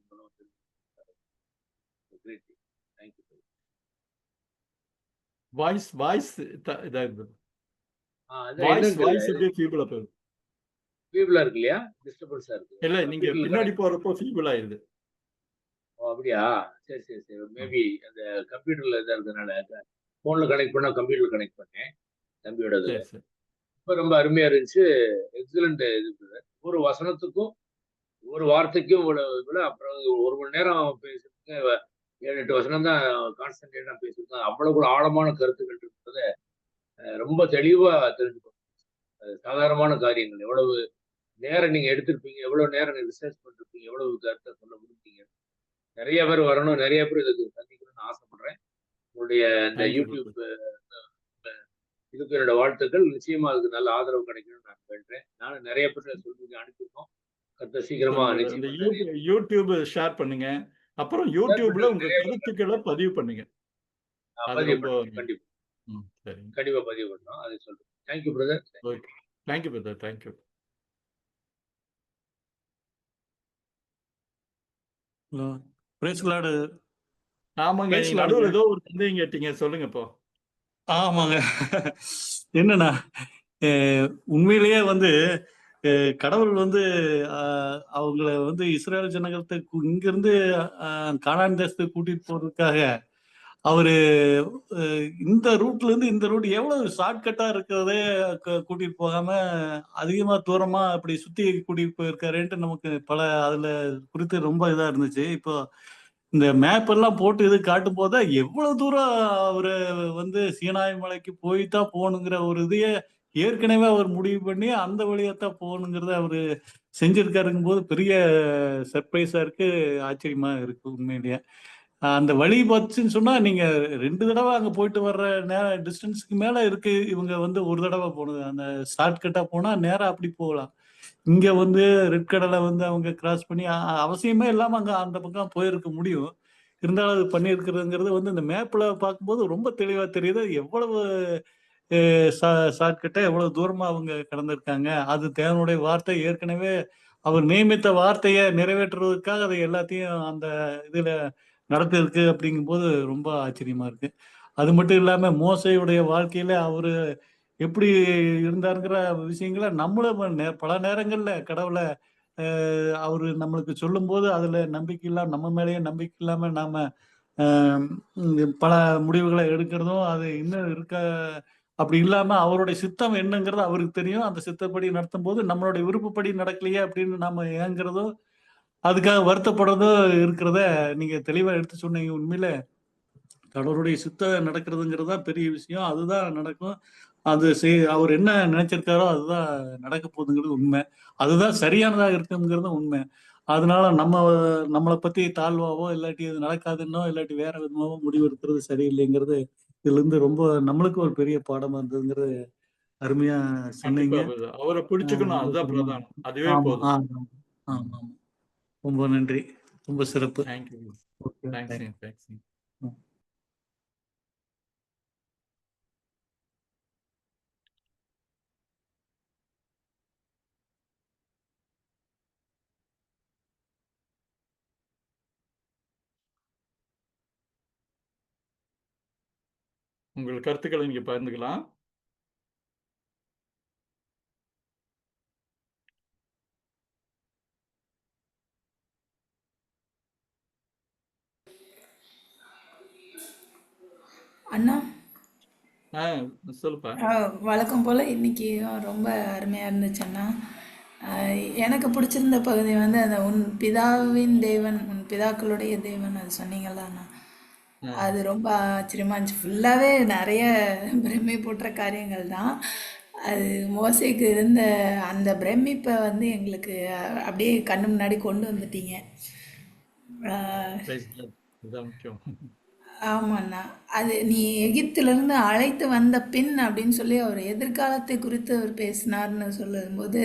வாய்ஸ் ஃபீபிளா இருக்கு இல்லையா? டிஸ்டர்பன்ஸா இருக்கு. இல்ல, நீங்க பின்னாடி போறப்போ ஃபீபிள் ஆயிருது. ஓ அப்படியா? சரி சரி சரி. மேபி அந்த கம்ப்யூட்டர்ல இதா இருக்கிறதுனால போன்ல கனெக்ட் பண்ணா கம்ப்யூட்டர்ல கனெக்ட் பண்ணேன் தம்பியோட இதுல. இப்ப ரொம்ப அருமையா இருந்துச்சு. எக்ஸலண்ட். இது ஒரு வசனத்துக்கும் ஒரு வார்த்தைக்கும் இவ்வளவு அப்புறம் 1 மணி நேரம் பேசிருக்கேன். 7-8 வசனம் தான் கான்சன்ட்ரேட்டா பேசிருக்கேன். அவ்வளவு கூட ஆழமான கருத்துக்கள் இருக்கிறத ரொம்ப தெளிவா தெரிஞ்சுக்கணும். சாதாரணமான காரியங்கள். எவ்வளவு நேரம் நீங்க எடுத்திருப்பீங்க, எவ்வளவு நேரம் ரிசர்ச் பண்ணிருப்பீங்க, எவ்வளவு கருத்தை சொல்ல முடிப்பீங்க. நிறைய பேர் வரணும், நிறைய பேர் இதுக்கு சந்திக்கணும்னு ஆசைப்படுறேன். உங்களுடைய இந்த யூடியூப் இதுக்கு என்னோட வாழ்த்துக்கள். நிச்சயமா அதுக்கு நல்ல ஆதரவு கிடைக்கணும்னு நான் வேண்டேன். நானும் நிறைய பேர் சொல்லி அனுப்பியிருக்கோம். கருத்தை சீக்கிரமா யூடியூப் ஷேர் பண்ணுங்க. அப்புறம் யூடியூப்ல உங்க கருத்துக்களை பதிவு பண்ணுங்க. கண்டிப்பா பதிவு பண்ணோம். அதை சொல்றேன். Thank you brother. Thank you brother. Thank you. ஆமாங்க, நடுவில் ஏதோ ஒரு சந்தேகம் கேட்டீங்க, சொல்லுங்க இப்போ. ஆமாங்க, என்னன்னா உண்மையிலேயே கடவுள் அவங்கள இஸ்ரேல் ஜனங்களுக்கு இங்கிருந்து கானான் தேசத்துக்கு கூட்டிட்டு போறதுக்காக அவரு இந்த ரூட்ல இருந்து இந்த ரூட் எவ்வளவு ஷார்ட்கட்டா இருக்கிறதே கூட்டிட்டு போகாம அதிகமா தூரமா அப்படி சுத்தி கூட்டிட்டு போயிருக்காருன்ட்டு நமக்கு பல அதுல குறித்து ரொம்ப இதா இருந்துச்சு. இப்போ இந்த மேப் எல்லாம் போட்டு இது காட்டும் போது எவ்வளவு தூரம் அவரு சீனாய் மலைக்கு போய் தான் போகணுங்கிற ஒரு இதையே ஏற்கனவே அவர் முடிவு பண்ணி அந்த வழியாத்தான் போகணுங்கிறத அவரு செஞ்சிருக்காருங்கும் போது பெரிய சர்ப்ரைஸா இருக்கு, ஆச்சரியமா இருக்கு உண்மையிலேயே. அந்த வழி பார்த்துன்னு சொன்னா நீங்க 2 தடவை அங்க போயிட்டு வர்ற டிஸ்டன்ஸ்க்கு மேல இருக்கு. இவங்க ஒரு தடவை போனது அந்த ஷார்ட்கட்டா போனா நேரா அப்படி போகலாம். இங்க ரெட் கடலை அவங்க கிராஸ் பண்ணி அவசியமே இல்லாம அங்க அந்த பக்கம் போயிருக்க முடியும். இருந்தாலும் அது பண்ணியிருக்கிறதுங்கிறது இந்த மேப்ல பார்க்கும்போது ரொம்ப தெளிவா தெரியுது. எவ்வளவு ஷார்ட்கட்டா எவ்வளவு தூரமா அவங்க கடந்திருக்காங்க. அது தேவனுடைய வார்த்தை ஏற்கனவே அவர் நியமித்த வார்த்தையை நிறைவேற்றுவதற்காக அதை எல்லாத்தையும் அந்த இதுல நடத்திருக்கு அப்படிங்கும்போது ரொம்ப ஆச்சரியமா இருக்கு. அது மட்டும் இல்லாம மோசையுடைய வாழ்க்கையில அவரு எப்படி இருந்தாருங்கிற விஷயங்களை நம்மளும் பல நேரங்கள்ல கடவுளை அவரு நம்மளுக்கு சொல்லும் போது அதுல நம்பிக்கை இல்லாம நம்ம மேலேயே நம்பிக்கை இல்லாம நாம பல முடிவுகளை எடுக்கிறதும் அது இன்னும் இருக்க அப்படி இல்லாம அவருடைய சித்தம் என்னங்கிறது அவருக்கு தெரியும். அந்த சித்தப்படி நடத்தும் போது நம்மளுடைய விருப்பப்படி நடக்கலையே அப்படின்னு நாம ஏங்குறதும் அதுக்காக வருத்தப்படுறதும் இருக்கிறத நீங்க தெளிவா எடுத்து சொன்னீங்க. உண்மையில கடவுளுடைய சித்தம் நடக்கிறதுங்கிறது தான் பெரிய விஷயம். அதுதான் நடக்கும். அது அவர் என்ன நினைச்சிருக்காரோ அதுதான் நடக்க போகுதுங்கிறது உண்மை. அதுதான் சரியானதா இருக்குங்கிறது உண்மை. அதனால நம்மளை பத்தி தாழ்வாவோ இல்லாட்டி இது நடக்காதுன்னோ இல்லாட்டி வேற விதமாவோ முடிவு எடுக்கிறது சரியில்லைங்கிறது இதுல இருந்து ரொம்ப நம்மளுக்கு ஒரு பெரிய பாடமா இருந்ததுங்கிறது அருமையா சொன்னீங்க. கண்டிப்பா brother. அவரை பிடிச்சுக்கணும், அதுதான் பிரதானம். அதுவே ஆமா போதும். ஆமா ஆமா. ரொம்ப நன்றி, ரொம்ப சிறப்பு. தேங்க்யூ. Okay, thanks. உங்கள் கருத்துக்களை நீங்க பகிர்ந்துக்கலாம். அண்ணா, சொல்லுப்பா. வழக்கம் போல் இன்னைக்கு ரொம்ப அருமையாக இருந்துச்சு அண்ணா. எனக்கு பிடிச்சிருந்த பகுதி அந்த உன் பிதாவின் தேவன், உன் பிதாக்களுடைய தேவன், அது சொன்னீங்கல்ல அண்ணா. அது ரொம்ப ஆச்சரியமா இருந்துச்சு. ஃபுல்லாகவே நிறைய பிரமிப்பூட்டுற காரியங்கள் தான். அது மோசேக்கு இருந்த அந்த பிரமிப்பை எங்களுக்கு அப்படியே கண்ணு முன்னாடி கொண்டு வந்துட்டீங்க. Praise God. இதுதான் முக்கியம். ஆமாண்ணா. அது நீ எகிப்திலிருந்து அழைத்து வந்த பின் அப்படின்னு சொல்லி அவர் எதிர்காலத்தை குறித்து அவர் பேசினார்னு சொல்லும்போது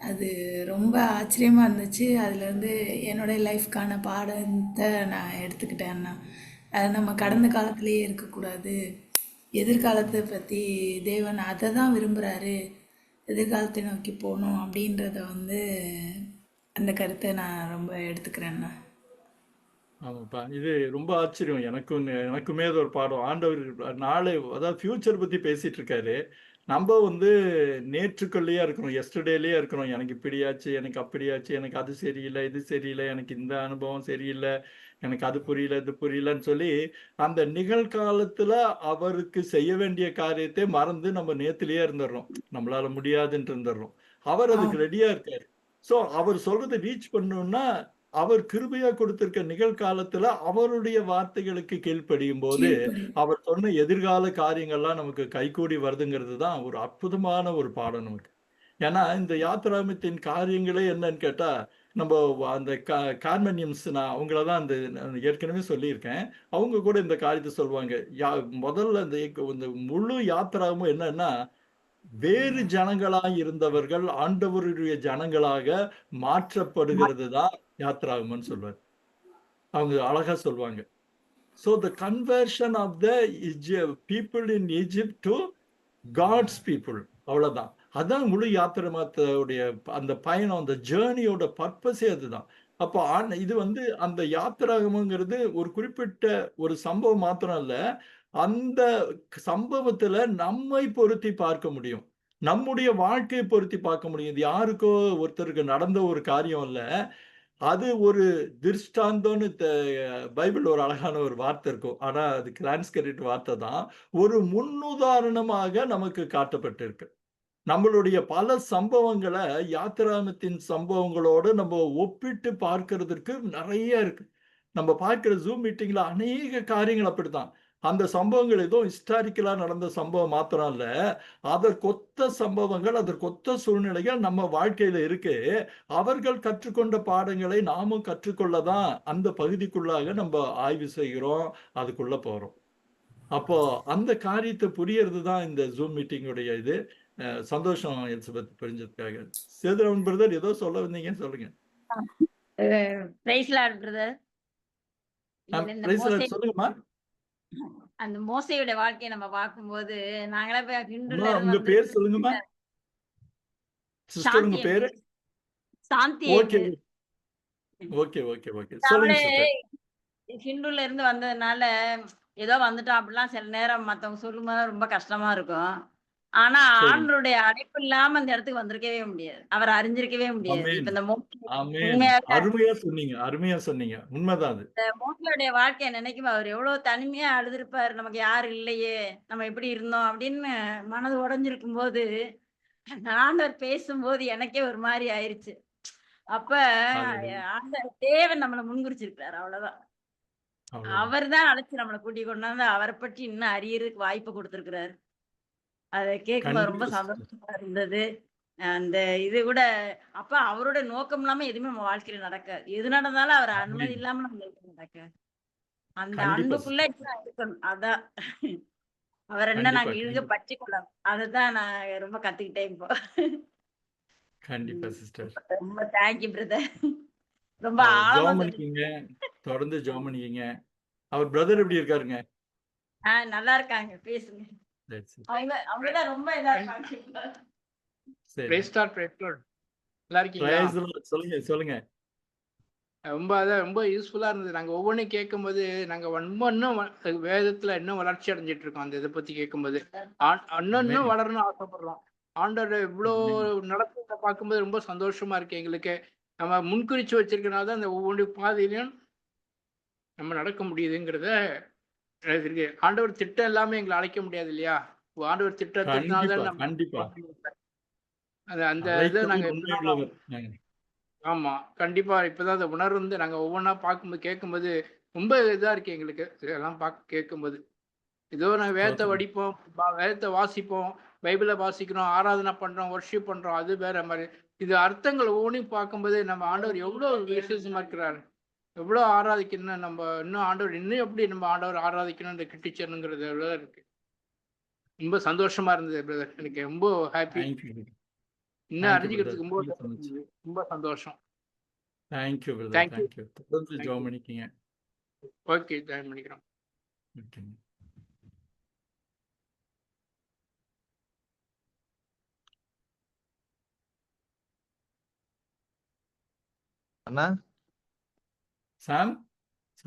அது ரொம்ப ஆச்சரியமாக இருந்துச்சு. அதுலேருந்து என்னுடைய லைஃப்க்கான பாடத்தை நான் எடுத்துக்கிட்டேன்னா, அது நம்ம கடந்த காலத்திலேயே இருக்கக்கூடாது, எதிர்காலத்தை பற்றி தேவன் அதை தான் விரும்புகிறாரு, எதிர்காலத்தை நோக்கி போகணும் அப்படின்றத அந்த கருத்தை நான் ரொம்ப எடுத்துக்கிறேன்னா. ஆமாப்பா, இது ரொம்ப ஆச்சரியம். எனக்குமே அது ஒரு பாடம். ஆண்டவர் நாளை, அதாவது ஃபியூச்சர் பத்தி பேசிட்டு இருக்காரு. நம்ம நேற்றுக்குள்ளேயே இருக்கிறோம், எஸ்டர்டேலயே இருக்கிறோம். எனக்கு இப்படியாச்சு, எனக்கு அப்படியாச்சு, எனக்கு அது சரியில்லை, இது சரியில்லை, எனக்கு இந்த அனுபவம் சரியில்லை, எனக்கு அது புரியல, இது புரியலன்னு சொல்லி அந்த நிகழ்காலத்துல அவருக்கு செய்ய வேண்டிய காரியத்தை மறந்து நம்ம நேத்திலேயே இருந்துடுறோம். நம்மளால முடியாதுன்ட்டு இருந்துடுறோம். அவர் அதுக்கு ரெடியா இருக்காரு. ஸோ அவர் சொல்றதை ரீச் பண்ணணும்னா அவர் கிருபையா கொடுத்திருக்க நிகழ்காலத்துல அவருடைய வார்த்தைகளுக்கு கீழ்ப்படியும் போது அவர் சொன்ன எதிர்கால காரியங்கள்லாம் நமக்கு கைகூடி வருதுங்கிறது தான் ஒரு அற்புதமான ஒரு பாடம் நமக்கு. ஏன்னா இந்த யாத்ராமத்தின் காரியங்களே என்னன்னு கேட்டா, நம்ம அந்த கார்மனியம்ஸ், நான் அவங்களதான் ஏற்கனவே சொல்லியிருக்கேன். அவங்க கூட இந்த காரியத்தை சொல்லுவாங்க. முதல்ல இந்த முழு யாத்திராவும் என்னன்னா, வேறு ஜனங்களாய் இருந்தவர்கள் ஆண்டவருடைய ஜனங்களாக மாற்றப்படுகிறது தான் யாத்ராகமன்னு சொல்வார். அவங்க அழகா சொல்லுவாங்க. So the conversion of the people in Egypt to God's people, அவ்வளவுதான். அதான் முழு யாத்திரமாத்தோடைய அந்த பயணம், அந்த ஜேர்னியோட பர்பஸே அதுதான். அப்போ இது அந்த யாத்திராகமங்கிறது ஒரு குறிப்பிட்ட ஒரு சம்பவம் மாத்திரம் இல்ல, அந்த சம்பவத்துல நம்மை பொருத்தி பார்க்க முடியும், நம்முடைய வாழ்க்கையை பொருத்தி பார்க்க முடியும். இது யாருக்கோ ஒருத்தருக்கு நடந்த ஒரு காரியம் இல்ல, அது ஒரு திருஷ்டாந்தம்னு பைபிள் ஒரு அழகான ஒரு வார்த்தை இருக்கும். ஆனா அது சான்ஸ்கிரிட் வார்த்தை தான். ஒரு முன்னுதாரணமாக நமக்கு காட்டப்பட்டிருக்கு. நம்மளுடைய பல சம்பவங்கள யாத்திராமத்தின் சம்பவங்களோடு நம்ம ஒப்பிட்டு பார்க்கிறதற்கு நெறைய இருக்கு. நம்ம பார்க்கிற Zoom மீட்டிங்ல அநேக காரியங்கள் அப்படித்தான். அந்த சம்பவங்கள் ஏதோ ஹிஸ்டாரிக்கலா நடந்த சம்பவம் மாத்திரம் இல்ல. அதற்கொத்த சம்பவங்கள், அதற்கொத்த சூழ்நிலைகள் நம்ம வாழ்க்கையில இருக்கு. அவர்கள் கற்றுக்கொண்ட பாடங்களை நாமும் கற்றுக்கொள்ள தான் அந்த பகுதிக்குள்ளாக நம்ம ஆய்வு செய்கிறோம். அதுக்குள்ள போறோம். அப்போ அந்த காரியத்தை புரியறது தான் இந்த Zoom மீட்டிங்குடைய இது. சந்தோஷம் எலிசபெத் புரிஞ்சதுக்காக. சேதுராமன் பிரதர் ஏதோ சொல்ல வந்தீங்கன்னு சொல்லுங்க. Praise Lord brother. இதுல இந்த பிரைஸ் மோசே லார்ட் சொல்லுங்கம்மா. அந்த மோசையோட வாழ்க்கையை நம்ம பார்க்கும்போது நாங்களே போய் ஹிந்துல அம்மா இருந்து உங்க வந்து பேர் சொல்லுங்கம்மா. சிஸ்டர் சாந்தி உங்க பேரு? சாந்தி ஓகே ஓகே ஓகே ஓகே சொல்லுங்க அவளே சிஸ்டர். ஹிந்துல இருந்து வந்ததுனால ஏதோ வந்துட்டோம் அப்படிலாம் சில நேரம் மத்தவங்க சொல்லும்போது ரொம்ப கஷ்டமா இருக்கும். ஆனா சரி. ஆண்டவருடைய அழைப்பு இல்லாம அந்த இடத்துக்கு வந்திருக்கவே முடியாது. அவரை அறிஞ்சிருக்கவே முடியாது. ஆமென். இப்ப இந்த ஆமென். உண்மையாவே அருமையா சொன்னீங்க. அருமையா சொன்னீங்க. உண்மைதான் அது. மோசையோடைய வாழ்க்கைய நினைக்கும் அவர் எவ்வளவு தனிமையா அழுதுருப்பாரு. நமக்கு யாரும் இல்லையே, நம்ம எப்படி இருந்தோம் அப்படின்னு மனது உடைஞ்சிருக்கும் போது ஆண்டவர் பேசும்போது எனக்கே ஒரு மாதிரி ஆயிருச்சு. அப்ப ஹalleluya. ஆண்டவர் தேவன் நம்மள முன்குறிச்சிருக்காரு அவ்வளவுதான். அவ்வளவுதான். அவர் தான் அழைச்சு நம்மள கூட்டி கொண்டாந்து அவரை பற்றி இன்னும் அறியறதுக்கு வாய்ப்பு கொடுத்திருக்கிறாரு. அத கேட்கும்போது ரொம்ப கண்டிப்பா சிஸ்டர். சந்தோஷமா இருந்தது. அந்த இது கூட அப்ப அவரோட நோக்கம் இல்லாம எதுவுமே நம்ம வாழ்க்கையில நடக்காது. எது நடந்தாலும் அவர் அனுமதி ஆமென். இல்லாம நம்ம லைஃப்ல நடக்காது. அந்த கண்டிப்பா அன்புக்குள்ள சிஸ்டர். இப்படிதான் இருக்கணும். அதான். அவர் என்ன கண்டிப்பா நாங்க இழுக கண்டிப்பா. பற்றிக்கொள்ளணும். அததான் நான் ரொம்ப கத்துக்கிட்டேன் இப்போ. கண்டிப்பா ம். சிஸ்டர். ரொம்ப தேங்க் யூ பிரதர். ரொம்ப ஆழமா ஜெபம் சொல்லி பண்ணிக்கங்க. தொடர்ந்து ஜெபம் பண்ணிக்கங்க. அவர் பிரதர் எப்படி இருக்காருங்க? நல்லா இருக்காங்க. பேசுங்க. சரி சரி. அவங்க தான் ரொம்ப இதா இருக்காங்க. சரி. Praise Lord, praise Lord. நல்லா இருக்கீங்களா? Praise the Lord. சொல்லுங்க சொல்லுங்க. ரொம்ப யூஸ்ஃபுல்லா இருந்தது. நாங்க ஒவ்வொன்றையும் கேட்கும்போது நாங்க ரொம்ப இன்னும் வேதத்துல இன்னும் வளர்ச்சி அடைஞ்சிட்டு இருக்கோம். அந்த இதை பத்தி கேட்கும்போது இன்னும் ஆமென். இன்னும் வளரணும்னு ஆசைப்படுறோம். ஆண்டவர் இவ்வளோ ஆமென். நடக்கிறத பார்க்கும்போது ரொம்ப சந்தோஷமா இருக்கு எங்களுக்கு. நம்ம முன்குறிச்சு வச்சிருக்கனால தான் அந்த ஒவ்வொரு பாதையிலையும் நம்ம நடக்க முடியுதுங்கிறத இருக்கு. ஆண்டவர் திட்டம் எல்லாமே எங்களை அழைக்க முடியாது இல்லையா? ஆண்டவர் திட்டத்தினால கண்டிப்பா தான் நம்ம கண்டிப்பா. அந்த இதை நாங்க அழைத்தவர் உண்மையுள்ளவர். ஆமா. கண்டிப்பா. இப்பதான் அத உணர்ந்து நாங்க ஒவ்வொன்னா பார்க்கும்போது, கேட்கும்போது ரொம்ப இதா இருக்கு எங்களுக்கு. இதெல்லாம் கேட்கும்போது. ஏதோ நாங்க வேதத்த ஸ்தோத்திரம். படிப்போம், வேதத்த வாசிப்போம், பைபிள வாசிக்கிறோம், ஆராதனை பண்றோம், வொர்ஷிப் பண்றோம். அது வேற மாரி. இது அர்த்தங்கள் ஒவ்வொன்னையும் பார்க்கும்போது நம்ம ஆண்டவர் எவ்வளோ விசேஷமா இருக்கிறாரு. எவ்வளோ ஆராதிக்கணும் நம்ம இன்னும் ஆண்டவர் இன்னும் எப்படி நம்ம ஆண்டவர் ஆராதிக்கணும்னு கிட்டிச்சணுங்கிறது எவ்வளோ இருக்கு. ரொம்ப சந்தோஷமா இருந்தது பிரதர். எனக்கு ரொம்ப ஹாப்பி. Thank you. இன்னும் தேங்க் யூ பிரதர். அறிஞ்சுக்கிறதுக்கு தேங்க் யூ சோ மச். ரொம்ப சந்தோஷம். Thank you brother. Thank you. Thank you. தொடர்ந்து தேங்க் ஜெபம் யூ. பண்ணிக்கங்க. ஓகே. ஜாயின் பண்ணிக்கிறோம். ஓகேங்க. அண்ணா சாம்